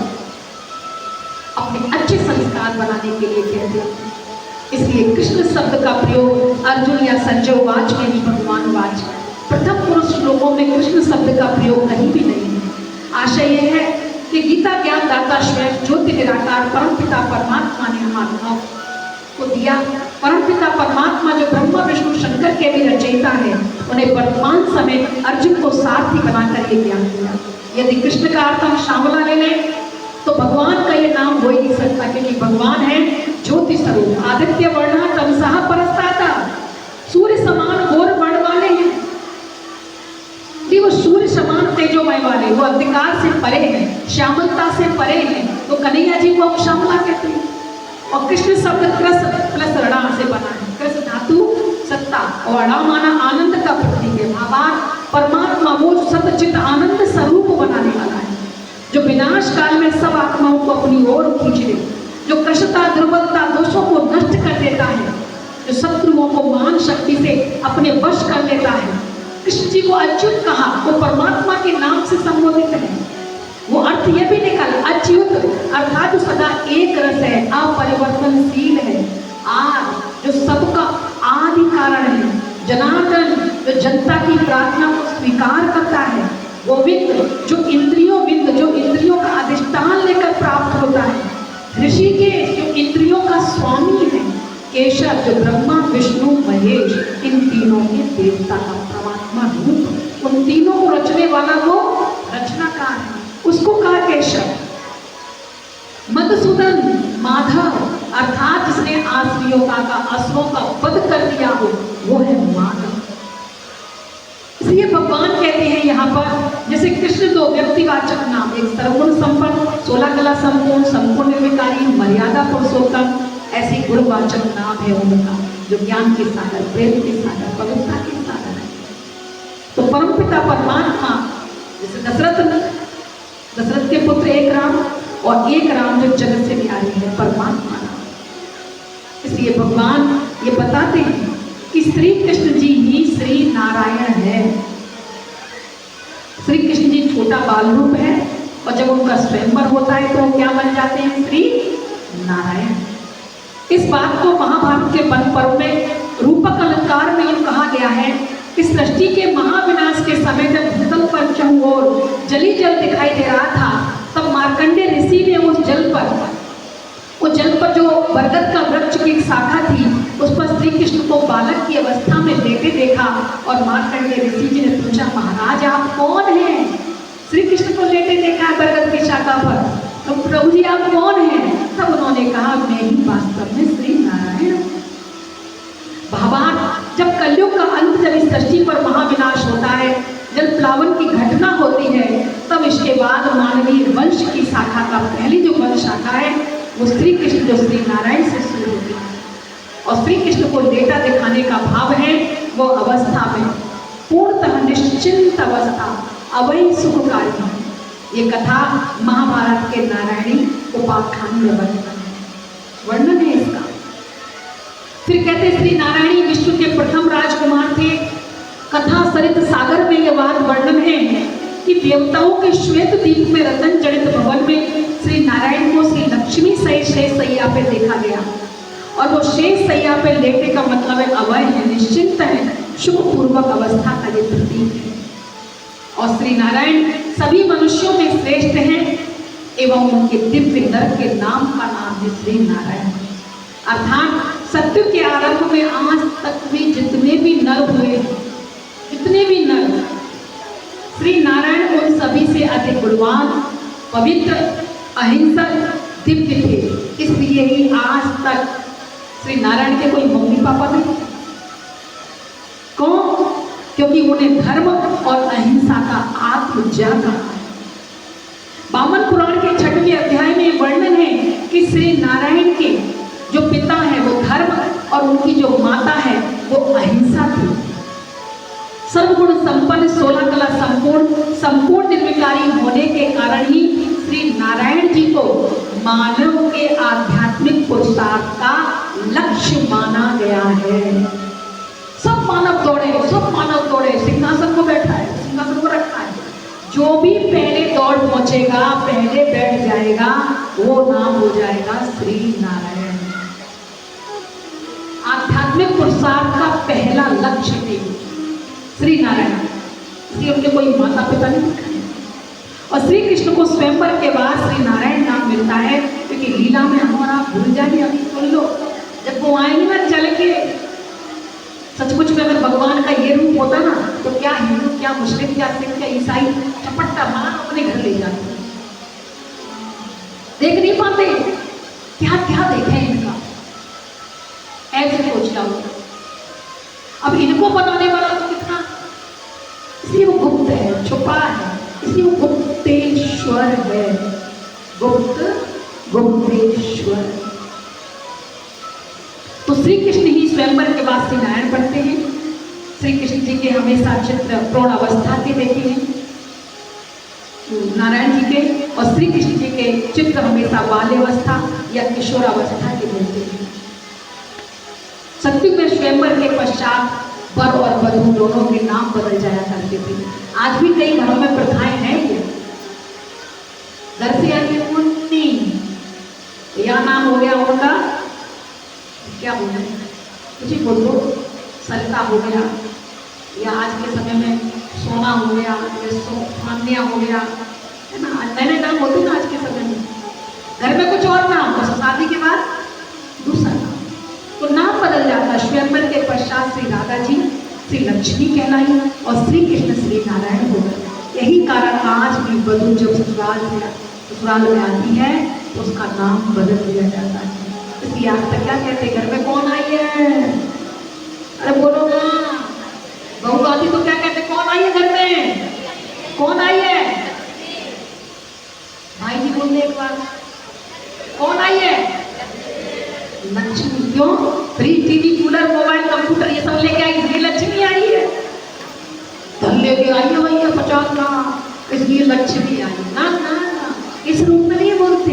अपने अच्छे संस्कार बनाने के लिए कहते हैं। इसलिए कृष्ण शब्द का प्रयोग अर्जुन या संजय वाच में ही भगवान वाच, प्रथम पुरुष श्लोकों में कृष्ण शब्द का प्रयोग कहीं भी नहीं है। आशय यह है कि गीता ज्ञान दाता स्वयं ज्योति निराकार परमपिता परमात्मा ने हम आत्माओं को दिया। परमपिता परमात्मा जो ब्रह्मा विष्णु शंकर के भी रचयिता है, उन्हें वर्तमान समय अर्जुन को सारथी बनाकर ये ज्ञान दिया। यदि कृष्ण का अर्थ हम श्यामला ले लें तो भगवान का ये नाम हो ही नहीं सकता, क्योंकि भगवान है ज्योति स्वरूप, आदित्य वर्णा तमसः परस्ताता, सूर्य समान घोर वर्ण वाले हैं। वो सूर्य समान तेजोमय वाले, वो अंधकार से परे हैं, श्यामलता से परे हैं, तो कन्हैया जी को हम श्यामला कहते हैं। और कृष्ण शब्द कृष प्लस ऋणा से बना है, कृष धातु सत्ता और ऋणा माना आनंद का प्रतीक है। भावार्थ परमात्मा वो सतचित आनंद स्वरूप बनाने वाला है, जो विनाश काल में सब आत्माओं को अपनी ओर खींच ले, जो कष्टता दुर्बलता दोषों को नष्ट कर देता है, जो शत्रुओं को महान शक्ति से अपने वश कर लेता है। कृष्ण जी को अच्युत कहा, वो परमात्मा के नाम से संबोधित है। वो अर्थ ये भी निकल अच्युत अर्थात जो सदा एक रस है, अपरिवर्तनशील है, आज जो सबका आदि कारण है, जनार्दन जो जनता की प्रार्थना को स्वीकार ऋषिकेश जो इंद्रियों का स्वामी है, केशव जो ब्रह्मा विष्णु महेश इन तीनों के देवता का परमात्मा रूप, उन तीनों को रचने वाला वो रचनाकार है, उसको कहा केशव। मधुसूदन माधव अर्थात जिसने आसुरियों का असुरों का वध कर दिया हो, वो है माधव। इसलिए भगवान कहते हैं यहाँ पर, जैसे कृष्ण दो व्यक्तिवाचक नाम, एक सर्वगुण संपन्न, 16 कला संपूर्ण, संपूर्ण निर्विकारी, मर्यादा पुरुषोत्तम, ऐसे गुणवाचक नाम है उनका, जो ज्ञान के सागर, प्रेम के सागर, पवित्रता के सागर है। तो परमपिता परमात्मा, जैसे दशरथ के पुत्र एक राम, और एक राम जो जगत से न्यारी है, परमात्मा राम। इसलिए भगवान ये बताते हैं कि श्री कृष्ण जी ही श्री नारायण है। श्री कृष्ण जी छोटा बाल रूप है, और जब उनका स्वयंवर होता है तो क्या बन जाते हैं? श्री नारायण। इस बात को महाभारत के वन पर्व में रूपक अलंकार में यूं कहा गया है कि सृष्टि के महाविनाश के समय जब भूतल पर चहुओर जली जल दिखाई दे रहा था, तब मार्कंडेय ऋषि ने उस जल पर जो बरगद का वृक्ष की एक शाखा थी, उस पर श्री कृष्ण को बालक की अवस्था में लेटे देखा, और मार्कंडेय ऋषि जी ने पूछा, महाराज आप कौन हैं? श्री कृष्ण को लेटे देखा है बरगद की शाखा पर, तो प्रभु जी आप कौन हैं? तब उन्होंने कहा, मैं ही वास्तव में श्री नारायण। भावार्थ, जब कलयुग का अंत, जब इस सृष्टि पर महाविनाश होता है, जल प्लावन की घटना होती है, तब इसके बाद मानवीय वंश की शाखा का पहली जो वंश शाखा है, वो श्री कृष्ण जो श्री नारायण से शुरू होती है। और श्री कृष्ण को लेटा दिखाने का भाव है वो अवस्था में पूर्णतः निश्चिंत अवस्था, अवै सुखकारी। ये कथा महाभारत के नारायणी उपाख्यान में वर्णन है इसका। फिर कहते श्री नारायणी विश्व के प्रथम राजकुमार थे। कथा सरित सागर में यह बात वर्णन है कि देवताओं के श्वेत दीप में रतन जड़ित भवन में श्री नारायण को श्री लक्ष्मी सहित शेष सैया पे देखा गया, और वो शेष सैया पे लेटे का मतलब है अवय है, निश्चिंत है, सुखपूर्वक अवस्था का ये प्रतीक है। और श्री नारायण सभी मनुष्यों में श्रेष्ठ हैं, एवं उनके दिव्य नर के नाम का नाम है श्री नारायण। अर्थात सत्य के आरंभ में आज तक भी जितने भी नर हुए, जितने भी नर, श्री नारायण उन सभी से अधिक गुणवान, पवित्र, अहिंसक, दिव्य थे। इसलिए ही आज तक श्री नारायण के कोई मम्मी पापा नहीं। क्यों? क्योंकि उन्हें धर्म और अहिंसा का आत्मज्ञान है। वामन पुराण के 6वें अध्याय में वर्णन है कि श्री नारायण के जो पिता है वो धर्म, और उनकी जो माता है वो अहिंसा थी। सर्वगुण संपन्न, 16 कला संपूर्ण, संपूर्ण निर्विकारी होने के कारण ही श्री नारायण जी को मानव के आध्यात्मिक पुरुषार्थ का लक्ष्य माना गया है। सब मानव दौड़े, सिंहासन को बैठा है, सिंहासन को रखा है, जो भी पहले दौड़ पहुंचेगा, पहले बैठ जाएगा, वो नाम हो जाएगा श्री नारायण। आध्यात्मिक पुरुषार्थ का पहला लक्ष्य है श्री नारायण। इसलिए उनके कोई माता पिता नहीं दिखाए। और श्री कृष्ण को स्वयंवर के बाद श्री नारायण नाम मिलता है, क्योंकि लीला में हम और आप भूल जाएंगे। अभी सुन लो, जब वो आएंगे ना चल के, सचमुच में अगर भगवान का ये रूप होता ना, तो क्या हिंदू, क्या मुस्लिम, क्या सिख, क्या ईसाई चपट्टा मार अपने घर ले जाते। देख नहीं पाते, क्या क्या देखे इनका, ऐसे सोच जाओ। अब इनको बनाने वाला तो कितना, इसलिए वो गुप्त है, छुपा है, इसलिए वो गुप्तेश्वर है, गुप्तेश्वर। तो श्री कृष्ण ही स्वयंवर के बाद श्री नारायण बनते हैं। श्री कृष्ण जी के हमेशा चित्र प्रौढ़ अवस्था के देखे हैं नारायण जी के, और श्री कृष्ण जी के चित्र हमेशा बाल्यावस्था या किशोरावस्था के मिलते हैं। सत्युग में स्वयंवर के पश्चात वर और वधू दोनों के नाम बदल जाया करते थे। आज भी कई घरों में प्रथाएं हैं ये, घर से आगे मुन्नी, या नाम हो गया उनका, क्या हो गया, कुछ ही बोल दो, सरिता हो गया, या आज के समय में सोना हो गया, या सोनिया हो गया, है ना, नए नए नाम होते ना आज के समय में। घर में कुछ और नाम, श्री लक्ष्मी कहलाई और श्री कृष्ण श्री नारायण हो गए। यही कारण आज भी वधू जब ससुराल में आती है तो उसका नाम बदल दिया जाता है। इसलिए आज तक क्या कहते हैं, घर में कौन आई है? अरे बोलो ना, बहू आती तो क्या कहते, कौन आई है घर में? कौन आई है? भाई जी बोलने एक बार, कौन आई है? लक्ष्मी। क्यों? Fridge, TV, cooler, mobile, computer ये सब लेके आई, इसलिए लक्ष्मी आई है। धन लेके आई है भैया 50 लाख, इसलिए लक्ष्मी आई। ना ना ना, इस रूप में नहीं बोलते।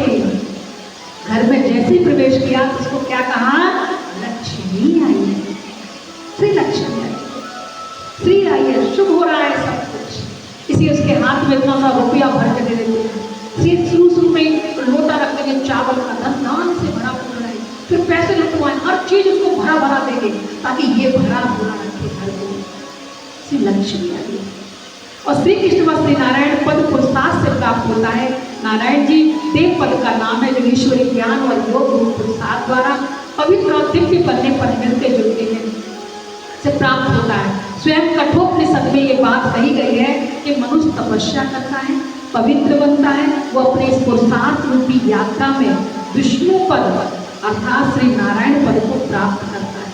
घर में जैसे ही प्रवेश किया उसको क्या कहा? लक्ष्मी आई है, श्री लक्ष्मी आई, श्री आई है, शुभ हो रहा है सब कुछ। इसी उसके हाथ में इतना सा रुपया भर के दे देते हैं। शुरू में लोटा रख देंगे चावल का, धन दान से भरा पूरा है, फिर पैसे लुटवाएं, हर चीज उसको भरा भरा देंगे ताकि ये भरा पूरा रखे घर को। श्री लक्ष्मी आई। और श्री कृष्ण व श्री नारायण पद पुरुषार्थ से प्राप्त होता है। नारायण जी देव पद का नाम है जो ईश्वरी ज्ञान और योग पुरुषार्थ द्वारा पवित्र और दिव्य बनने पर मिलते जुलते हैं से प्राप्त होता है। स्वयं कठोपनिषद में ये बात कही गई है कि मनुष्य तपस्या करता है, पवित्र बनता है, वो अपने इस पुरुषार्थ रूपी यात्रा में विष्णु पद अर्थात श्री नारायण पद को प्राप्त करता है।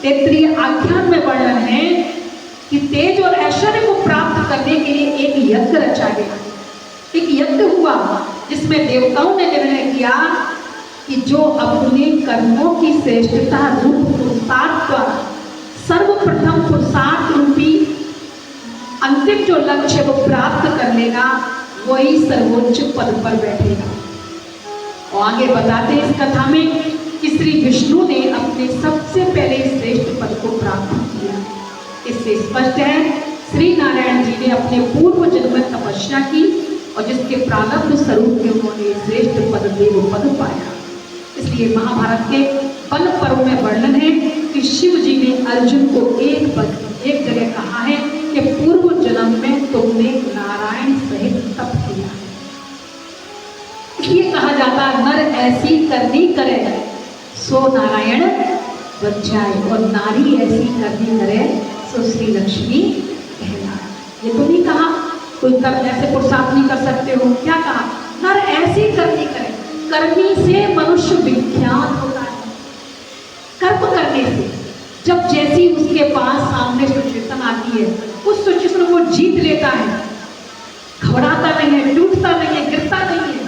तैत्तिरीय आख्यान में वर्णन है कि तेज और ऐश्वर्य को प्राप्त करने के लिए एक यज्ञ रचा गया। एक यज्ञ हुआ जिसमें देवताओं ने निर्णय किया कि जो अपने कर्मों की श्रेष्ठता रूप पुरुषार्थ द्वारा सर्वप्रथम पुरुषार्थ रूपी अंतिम जो लक्ष्य वो प्राप्त कर लेगा वही सर्वोच्च पद पर बैठेगा। और आगे बताते हैं इस कथा में कि श्री विष्णु ने अपने सबसे पहले श्रेष्ठ पद को प्राप्त किया। इससे स्पष्ट है श्री नारायण जी ने अपने पूर्व जन्म में तपस्या की और जिसके प्रारब्ध स्वरूप में उन्होंने श्रेष्ठ पद देव पद पाया। इसलिए महाभारत के वन पर्व में वर्णन है कि शिव जी ने अर्जुन को एक जगह कहा है कि पूर्व जन्म में तुमने नारायण सहित तप किया है। इसलिए कहा जाता नर ऐसी करनी करे सो नारायण बन जाए और नारी ऐसी करनी करे सो श्री लक्ष्मी कहलाए। ये तो नहीं कहा कोई कर्म ऐसे पुरुषार्थ नहीं कर सकते हो, क्या कहा? नर ऐसी करनी करे। करनी से मनुष्य विख्यात होता है, कर्म करने से। जब जैसी उसके पास सामने सिचुएशन आती है उस सिचुएशन को जीत लेता है, घबराता नहीं है, टूटता नहीं है, गिरता नहीं है।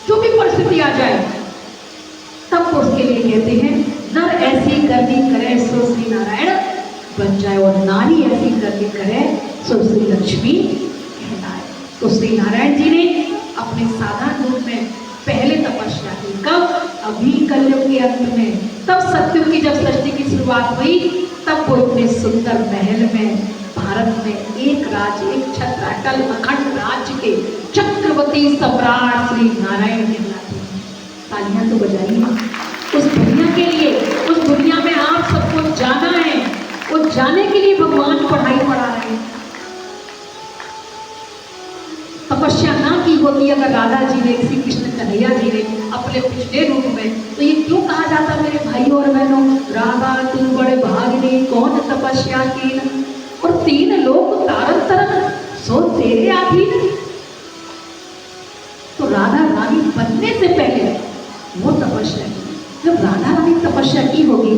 जो भी परिस्थिति आ जाए तब उसके लिए कहते हैं नर ऐसी करनी करे सो श्री नारायण बन जाए और नारी ऐसी करनी करे सो श्री लक्ष्मी कहलाए। तो श्री नारायण जी ने अपने साधारण रूप में पहले तपस्या की। कब? अभी कलयुग के अंत में। तब सत्ययुग की जब सृष्टि की शुरुआत हुई तब वो इतने सुंदर महल में भारत में एक राज्य, एक छत्र, अटल अखंड राज्य के चक्रवर्ती सम्राट श्री नारायण कहलाते हैं। तालियां तो बजाइए उस दुनिया के लिए। उस दुनिया में आप सबको जाना है, वो जाने के लिए भगवान पढ़ाई पढ़ा रहे हैं। तपस्या ना की होती अगर राधा जी ने, श्री कृष्ण कन्हैया जी ने अपने पिछले रूप में, तो ये क्यों कहा जाता मेरे भाइयों और बहनों, राधा तू बड़े भागिनी कौन तपस्या की और 3 लोग तारन तरन सो तेरे आधीन। तो राधा रानी बनने से पहले वो तपस्या की। जब राधा रानी तपस्या की होगी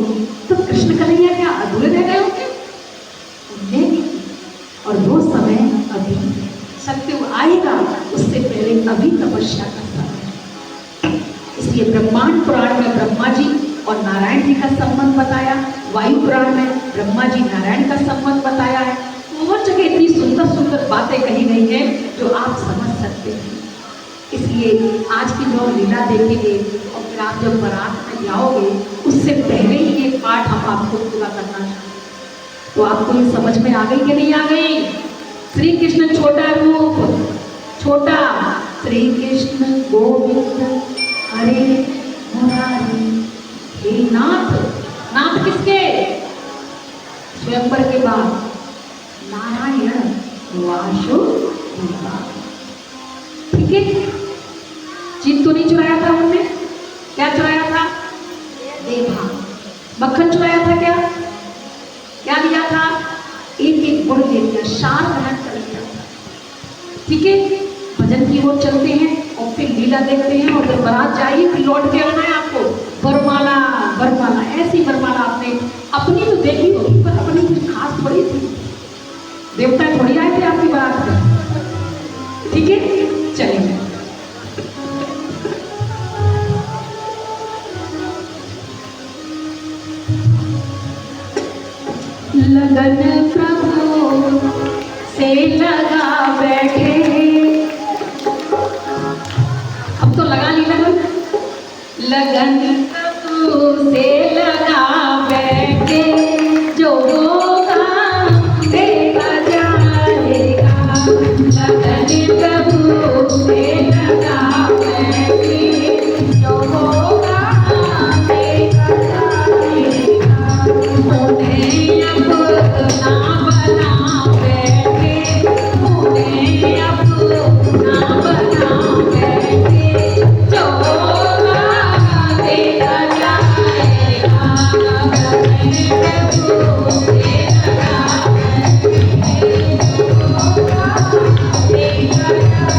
तो कृष्ण कन्हैया क्या अधूरे रह गए होंगे? नहीं, और वो समय अभी सत्ययुग आएगा, उससे पहले अभी तपस्या का समय। इसलिए ब्रह्मांड पुराण में ब्रह्मा जी और नारायण जी का संबंध बताया, वायु पुराण में ब्रह्मा जी नारायण का संबंध बताया है। बहुत जगह इतनी सुंदर सुंदर बातें कही गई हैं जो आप समझ सकते हैं। इसलिए आज की जो लीला देखेंगे और फिर आप जब बारात में जाओगे उससे पहले ही ये पाठ हम आपको पूरा करना चाहते। तो आपको ये समझ में आ गई कि नहीं आ गई? श्री कृष्ण छोटा रूप, छोटा श्री कृष्ण गोविंद हरे मुरारी हे नाथ। नाथ किसके? स्वयंवर के बाद नारायण वासुदेवा। ठीक है, चीज तो नहीं चुराया था उन्होंने। क्या चुराया था? देवा। मक्खन चुराया था क्या? क्या लीला देखते हैं और जब बारात जाएगी फिर लौट के आना है आपको। वरमाला वरमाला, ऐसी वरमाला आपने अपनी तो देखी होगी पर अपनी कुछ खास थोड़ी थी, देवता थोड़ी आए थे आपकी बारात में। ठीक है, चलिए लगन प्रभु से लगा बैठे, अब तो लगा नहीं लगन, लगन प्रभु से लगा बैठे, जो होगा देखा जाएगा। लगन प्रभु से लगा बैठे, जो होगा देखा जाएगा। उन्हें अपना बना बैठे, उन्हें अपना बना बैठे, जो होगा देखा जाएगा। प्रभु से लगा बैठे, जो होगा देखा जाएगा।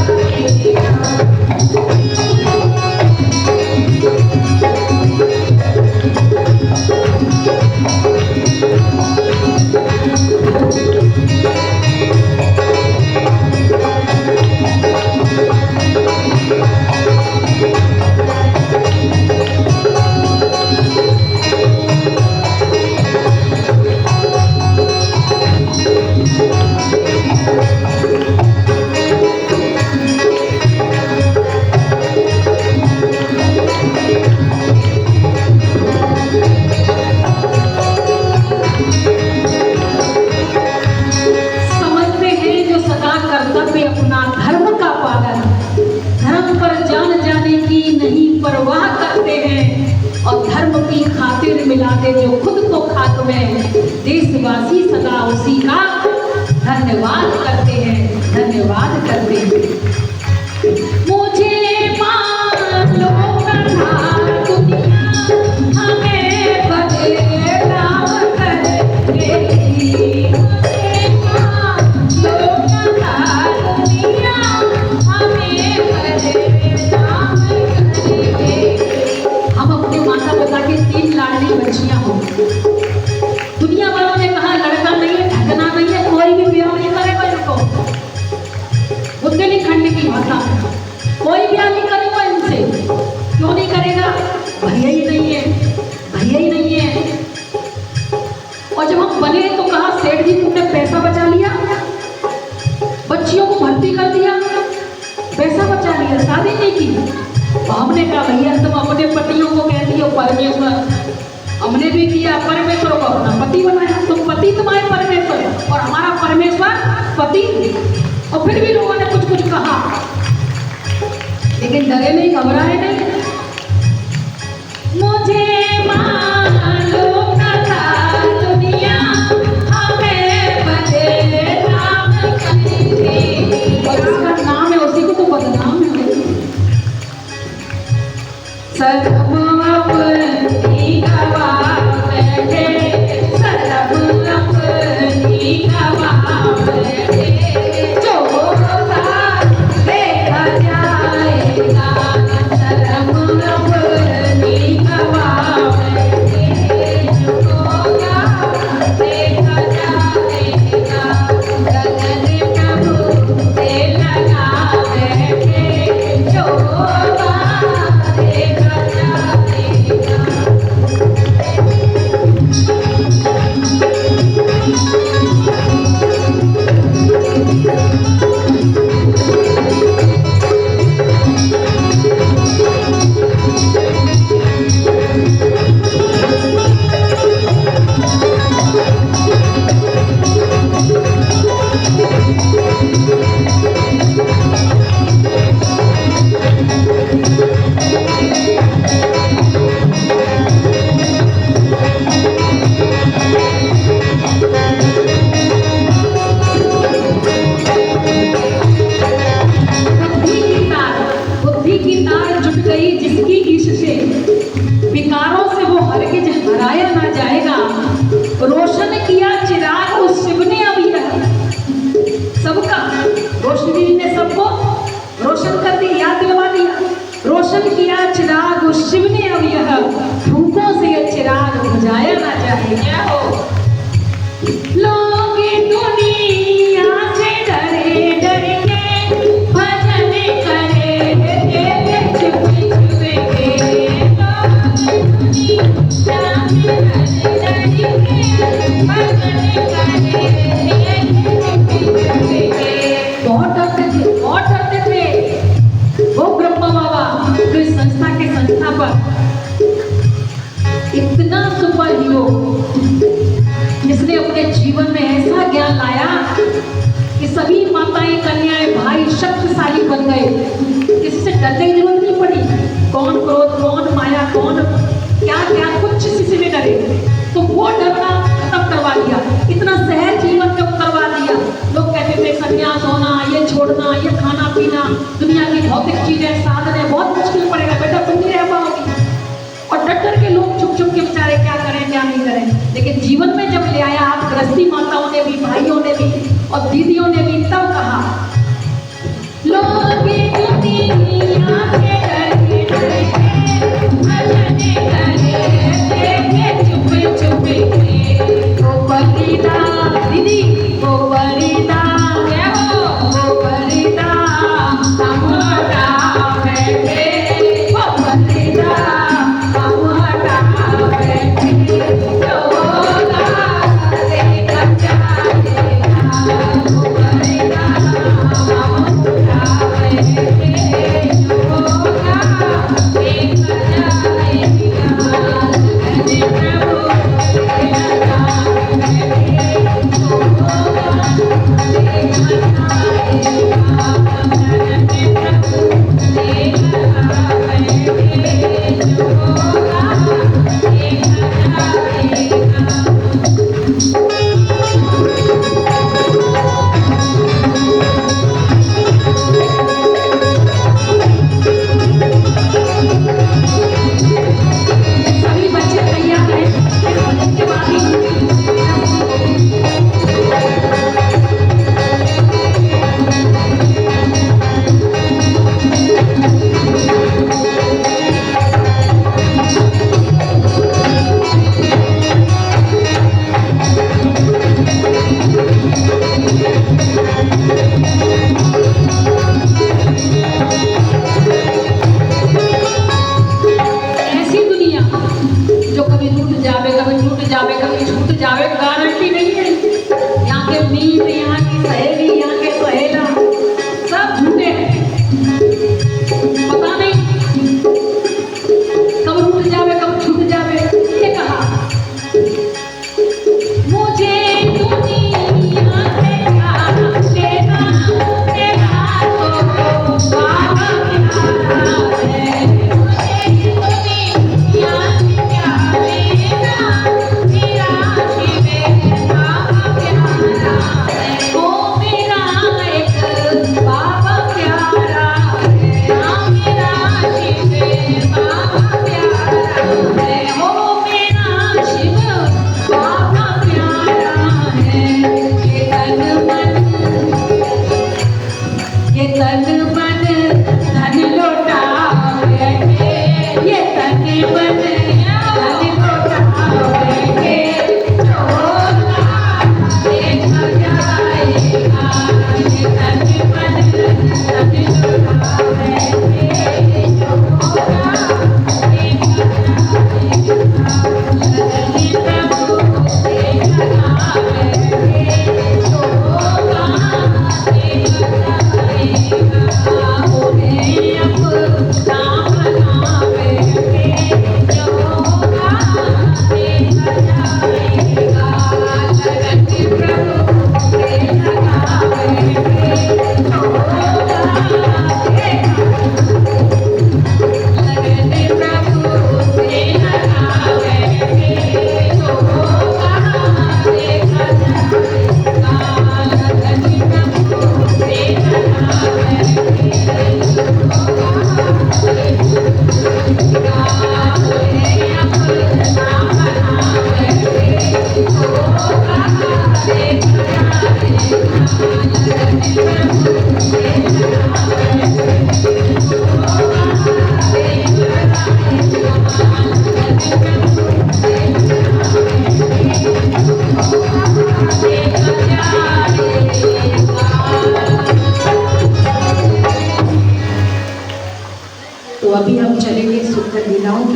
मिलाते जो खुद को खाक में, देशवासी सदा उसी का धन्यवाद करते हैं, धन्यवाद करते हैं। मुझे मान लो कन्हा दुनिया हमें बदनाम करेगी, मुझे मान लो कन्हा दुनिया हमें बदनाम करेगी। हम अपने माता पिता के 3 लाडली बच्चियां हो, दुनिया वालों ने कहा लड़का नहीं है, ढकना नहीं है, कोई भी ब्याह नहीं करेगा इनको। बुंदेलखंड की भाषा में कोई ब्याह नहीं करेगा इनसे। क्यों नहीं करेगा? भैया ही नहीं है, भैया ही नहीं है। और जब हम बने तो कहा सेठ जी तुमने पैसा बचा लिया, बच्चियों को भर्ती कर दिया, पैसा बचा लिया, शादी नहीं की। हमने कहा भैया तुम अपने पतियों को कहती हो परमेश्वर, हमने भी किया, परमेश्वर को अपना पति बनाया। तुम पति तुम्हारे परमेश्वर और हमारा परमेश्वर पति। और फिर भी लोगों ने कुछ कुछ कहा, लेकिन डरे नहीं, घबराए नहीं। मुझे मान लो कन्हा दुनिया हमें बदनाम करेगी, और जिसका नाम है उसी को तो बदनाम है। सब अपनी गवाह बैठे, सब अपनी गवाह बैठे, जो होगा देखा जाएगा। सब अपनी गवाह बैठे, जो होगा देखा जाएगा। लगन प्रभु से लगा बैठे, जो होगा देखा जाएगा। शिव ने अब यह धूपों से यह चिराग बुझाया ना जाए। क्या हो लोग दुनिया से डरे डर के भजन करे तेरे चुप चुप के। लोग दुनिया से डर डर के भजन करे तेरे चुप चुप के। बहुत डरते थे वो ब्रह्मा बाबा जो इस संस्था के संस्थापक, इतना सुपर हीरो जिसने अपने जीवन में ऐसा ज्ञान लाया कि सभी माताएं कन्याएं भाई शक्तिशाली बन गए, किसी से डरने की जरूरत नहीं पड़ी। कौन क्रोध कौन माया कौन क्या क्या कुछ किसी से डरे, तो वो डरना खत्म करवा दिया, इतना सहज जीवन में करवा दिया। लोग कहते थे संन्यास होना, ये छोड़ना, ये खाना पीना, दुनिया की भौतिक चीजें साधन है, बहुत मुश्किल पड़ेगा बेटा, तुम नहीं रह पाओगी। और डर डर के लोग चुप चुप के बेचारे क्या करें क्या नहीं करें। लेकिन जीवन में जब ले आया, आप गृहस्थी माताओं ने भी, भाइयों ने भी और दीदियों ने भी तब कहा लोग दुनिया से डरके डरे भजन करे चुप चुप के। वो बलिदा दीदी वो बलिदा क्या हो वो बलिदा हम हटा बैठे, वो बलिदा हम हटा बैठे, चोला से कच्चा देना, वो बलिदा हम हटा बैठे, चोला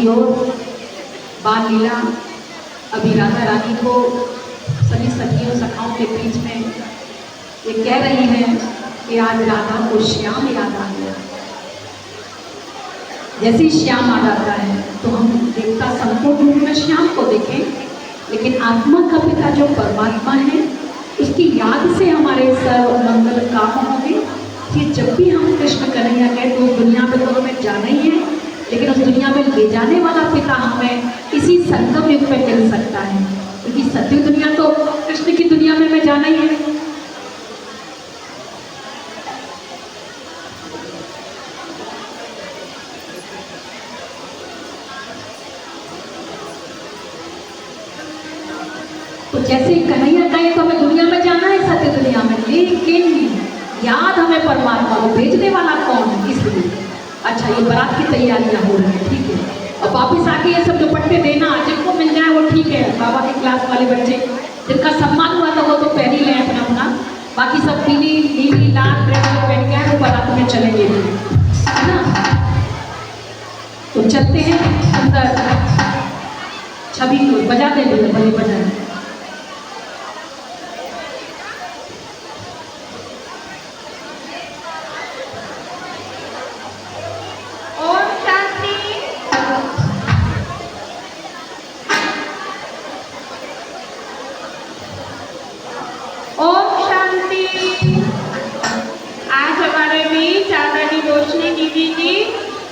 दूसरी ओर बाल लीला अभी राधा रानी को सभी सखियों सखाओं के बीच में ये कह रही है कि आज राधा को श्याम याद आ गया। जैसे ही श्याम आ जाता है तो हम देवता संपूर्ण रूप में श्याम को देखें, लेकिन आत्मा का पिता जो परमात्मा है उसकी याद से हमारे सर्व मंगल काम होंगे। कि जब भी हम कृष्ण कन्हैया कहें तो उस दुनिया में तो हमें जाना ही है, लेकिन उस दुनिया में ले जाने वाला पिता हमें इसी संगम युग में मिल सकता है, क्योंकि सत्य दुनिया तो कृष्ण की दुनिया में हमें जाना ही है। तो जैसे कन्हैया कहे तो हमें दुनिया में जाना है, सत्य दुनिया में, लेकिन याद हमें परमात्मा को भेजने वाला कौन है, इसलिए। अच्छा, ये बारात की तैयारियां हो रही है, ठीक है, और वापिस आके ये सब दुपट्टे देना जिनको मिल जाए वो ठीक है। बाबा की क्लास वाले बच्चे जिनका सम्मान हुआ था वो तो पहन ही लें अपना अपना, बाकी सब पीली नीली लाल ड्रेस पहन के वो बारात में चलेंगे, है ना। तो चलते हैं अंदर, छवि को बजा देंगे, भले बजाए।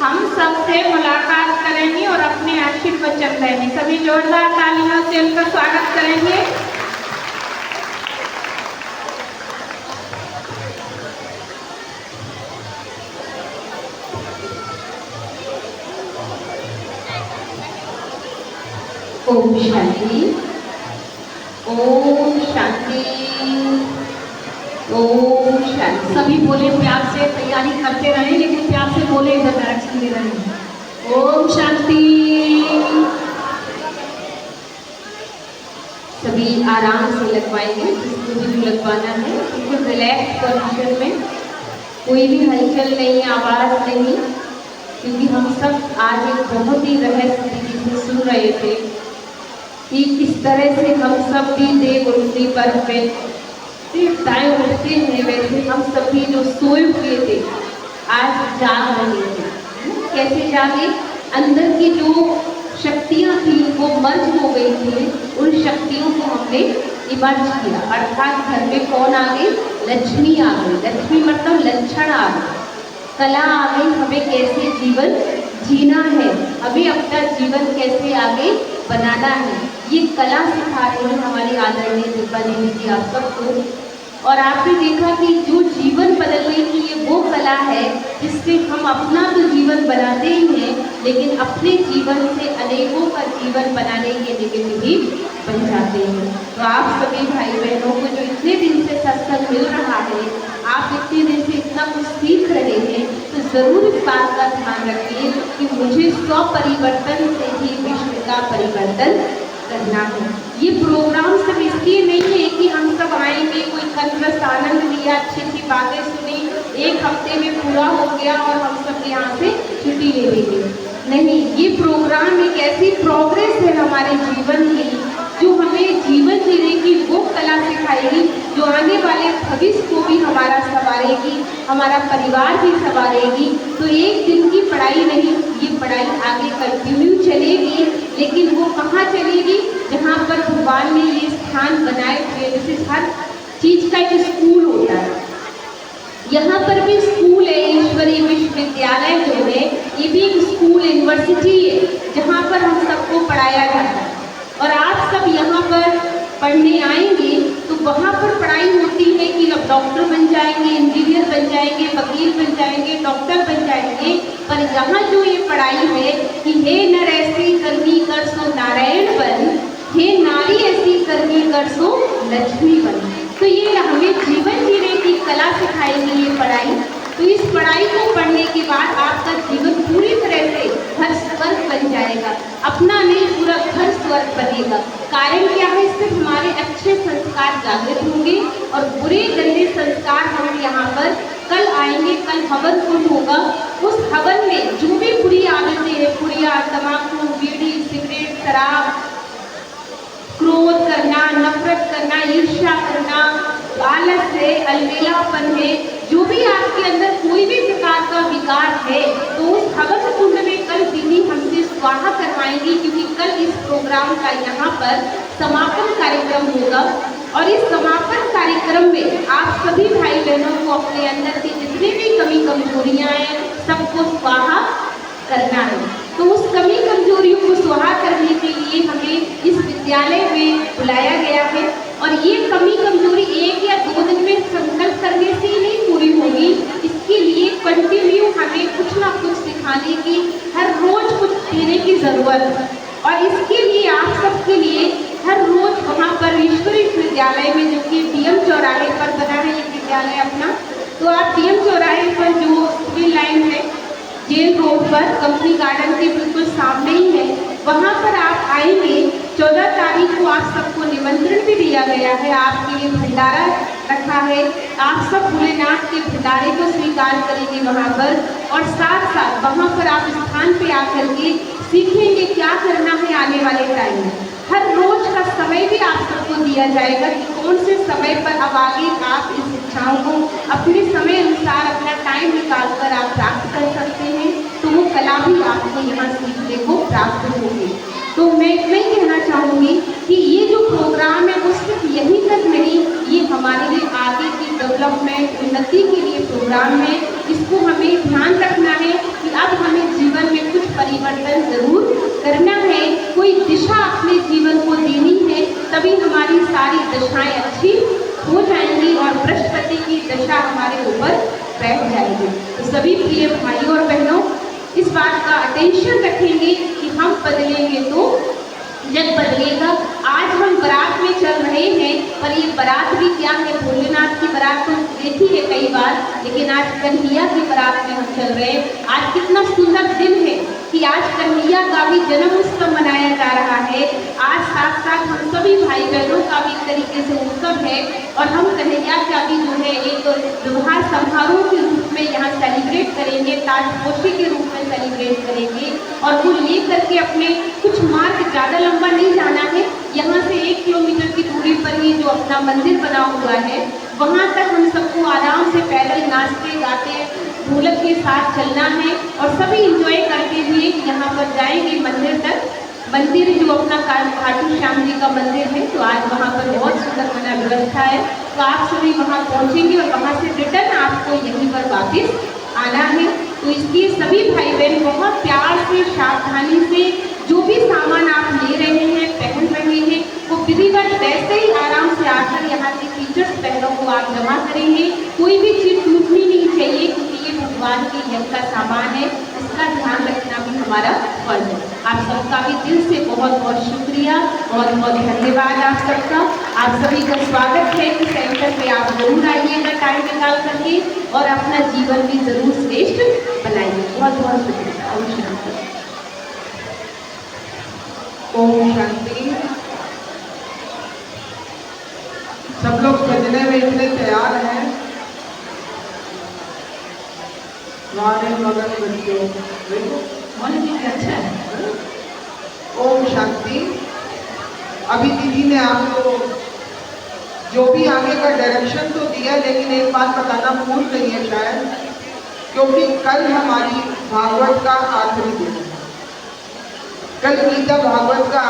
हम सबसे मुलाकात करेंगे और अपने आशीर्वचन लेंगे। सभी जोरदार तालियों से उनका स्वागत करेंगे। ओम शांति, ओम शांति, ओम शांति। सभी बोले प्यार से, तैयारी करते रहे लेकिन प्यार से बोले, इधर डायरेक्शन दे रहे हैं। ओम शांति। सभी आराम से लगवाएंगे, जिसको भी लगवाना है बिल्कुल रिलैक्स पोजीशन में, कोई भी हलचल नहीं, आवाज़ नहीं, क्योंकि हम सब आज एक बहुत ही रहस्य से सुन रहे थे कि किस तरह से हम सब भी देव उठनी पर देवताएं उठते हैं, वैसे हम सभी जो सोए हुए थे आज जाग रहे थे। कैसे जागे? अंदर की जो शक्तियां थी वो मर्ज हो गई थी, उन शक्तियों को हमने इमर्ज किया, अर्थात घर में कौन आ गई? लक्ष्मी आ गई। लक्ष्मी मतलब लक्षण आ गई, कला आ गई, हमें कैसे जीवन जीना है, हमें अपना जीवन कैसे आगे बनाना है, ये कला सिखा रही है हमारी आदरणीय दीपा देवी जी आप सबको। और आपने देखा कि जो जीवन बदलने की ये वो कला है जिससे हम अपना तो जीवन बनाते ही हैं, लेकिन अपने जीवन से अनेकों का जीवन बनाने के निमित्त भी बन जाते हैं। तो आप सभी भाई बहनों को जो इतने दिन से सत्संग मिल रहा है, आप इतने दिन से इतना कुछ सीख रहे हैं, तो ज़रूर इस बात का ध्यान रखिए कि मुझे स्वपरिवर्तन से ही विश्व का परिवर्तन करना है। ये प्रोग्राम सिर्फ इसलिए नहीं है कि हम सब आएंगे, कोई कंजस आनंद लिया, अच्छी अच्छी बातें सुनी, एक हफ्ते में पूरा हो गया और हम सब यहाँ से छुट्टी ले लेंगे। नहीं, ये प्रोग्राम एक ऐसी प्रोग्रेस है हमारे जीवन की जो हमें जीवन जीने की वो कला सिखाएगी जो आने वाले भविष्य को भी हमारा संवारेगी, हमारा परिवार भी संवारेगी। तो एक दिन की पढ़ाई नहीं, ये पढ़ाई आगे कंटिन्यू चलेगी, लेकिन वो कहाँ चलेगी? जहाँ पर भगवान ने ये स्थान बनाए हुए, जैसे हर चीज़ का एक स्कूल होता है, यहाँ पर भी स्कूल है, ईश्वरीय विश्वविद्यालय जो है ये भी एक स्कूल यूनिवर्सिटी है जहाँ पर हम सबको पढ़ाया जाता है। और आप सब यहाँ पर पढ़ने आएंगे तो वहाँ पर पढ़ाई होती है कि अब डॉक्टर बन जाएंगे, इंजीनियर बन जाएंगे, वकील बन जाएंगे, डॉक्टर बन जाएंगे। पर यहाँ जो ये पढ़ाई है कि हे नर ऐसी करनी कर सो नारायण बन, हे नारी ऐसी करनी कर सो लक्ष्मी बन। तो ये हमें जीवन जीने की कला सिखाएगी ये पढ़ाई। तो इस पढ़ाई को पढ़ने के बाद आपका जीवन पूरी तरह से घर स्वर्ग बन जाएगा, अपना नहीं पूरा घर स्वर्ग बनेगा। कारण क्या है? सिर्फ हमारे अच्छे संस्कार जागृत होंगे और बुरे गंदे संस्कार हम यहाँ पर कल आएंगे, कल हवन कुंड होगा। उस हवन में जो भी बुरी आदतें हैं, पुड़िया, तम्बाकू, बीड़ी, सिगरेट, शराब, क्रोध करना, नफरत करना, ईर्ष्या करना, आलस है, अलबेलापन है, जो भी आपके अंदर कोई भी प्रकार का विकार है, तो उस हवन कुंड में कल दीदी हमसे स्वाहा करवाएंगी, क्योंकि कल इस प्रोग्राम का यहाँ पर समापन कार्यक्रम होगा। और इस समापन कार्यक्रम में आप सभी भाई बहनों को अपने अंदर की जितनी भी कमी कमजोरियां हैं, सबको स्वाहा करना है। तो उस कमी कमजोरियों को स्वाहा करने के लिए हमें इस विद्यालय में बुलाया गया है। और ये कमी कमजोरी 1 या 2 दिन में संकल्प करने से ही नहीं पूरी होगी, इसके लिए कंटिन्यू हमें कुछ ना कुछ सिखाने की, हर रोज कुछ देने की जरूरत है। और इसके लिए आप सबके लिए हर रोज वहाँ पर ईश्वरी विद्यालय में, जो कि डीएम चौराहे पर बना है ये विद्यालय अपना, तो आप डीएम चौराहे पर जो सिविल लाइन है, जेल रोड पर, कंपनी गार्डन के बिल्कुल सामने ही है, वहाँ पर आप आएंगे। 14 तारीख को आप सबको निमंत्रण भी दिया गया है, आपके लिए भंडारा रखा है। आप सब भोलेनाथ के भंडारे को स्वीकार करेंगे वहाँ पर, और साथ साथ वहाँ पर आप स्थान पे आकर के सीखेंगे क्या करना है आने वाले टाइम में। हर रोज का समय भी आप सबको दिया जाएगा कि कौन से समय पर अब आगे आप इस शिक्षाओं को अपने समय अनुसार अपना टाइम निकाल कर आप प्राप्त कर सकते हैं। तो वो कला भी आपको यहाँ सीखने को प्राप्त होगी। तो मैं कहना चाहूँगी कि ये जो प्रोग्राम है वो सिर्फ यहीं तक नहीं, ये हमारे लिए आगे की डेवलपमेंट, उन्नति के लिए प्रोग्राम है। इसको हमें ध्यान रखना है कि अब हमें जीवन में कुछ परिवर्तन जरूर करना है, कोई दिशा अपने जीवन को देनी है, तभी हमारी सारी दशाएं अच्छी हो जाएंगी और बृहस्पति की दशा हमारे ऊपर बैठ जाएगी। तो सभी प्रिय भाइयों और बहनों, इस बात का अटेंशन रखेंगे कि हम बदलेंगे तो जग बदलेगा। आज हम बारात में चल रहे हैं, पर ये बारात भी क्या है, भोलेनाथ की बारात तो देखी है कई बार, लेकिन आज कन्हैया की बारात में हम चल रहे हैं। आज कितना सुंदर दिन है कि आज कन्हैया का भी जन्म उत्सव मनाया जा रहा है। आज साथ साथ हम सभी भाई बहनों का भी एक तरीके से उत्सव है, और हम कन्हैया का भी जो है एक विवाह समारोह के रूप में यहाँ सेलिब्रेट करेंगे, ताजपोशी के रूप में सेलिब्रेट करेंगे। और वो ले करके अपने कुछ मार्ग ज़्यादा लंबा नहीं जाना है, यहाँ से 1 किलोमीटर की दूरी पर ही जो अपना मंदिर बना हुआ है, वहाँ तक हम सबको आराम से पैदल नाचते गाते ढोलक के साथ चलना है, और सभी इंजॉय करते हुए यहाँ पर जाएंगे मंदिर तक। मंदिर जो अपना खाटू श्याम जी का मंदिर है, तो आज वहाँ पर बहुत सुंदर बना व्यवस्था है। तो आप सभी वहाँ पहुँचेंगे और वहाँ से रिटर्न आपको यहीं पर वापस आना है। तो इसलिए सभी भाई बहन बहुत प्यार से, सावधानी से जो भी सामान आप ले रहे हैं, पहन रहे हैं, वो विधिवत वैसे ही आराम से आकर यहाँ के टीचर्स बहनों को आप जमा करेंगे। कोई भी चीज़ टूटनी नहीं चाहिए, क्योंकि ये भगवान के यज्ञ का सामान है, इसका ध्यान रखना भी हमारा फर्ज है। आप सबका भी दिल से बहुत बहुत शुक्रिया, बहुत बहुत धन्यवाद आप सबका। आप सभी का स्वागत है कि सेंटर पे आप जरूर आइएगा टाइम निकाल करके, और अपना जीवन भी जरूर श्रेष्ठ बनाइए। बहुत बहुत शुक्रिया। ओम शांति। ओम शांति। सब लोग सजने में इतने तैयार हैं, हमारे मगन बच्चों अच्छा है। ओम शांति। अभी दीदी ने आपको जो भी आगे का डायरेक्शन तो दिया, लेकिन एक बात बताना भूल गई है शायद, क्योंकि कल हमारी भागवत का आखिरी दिन है। कल गीता भागवत का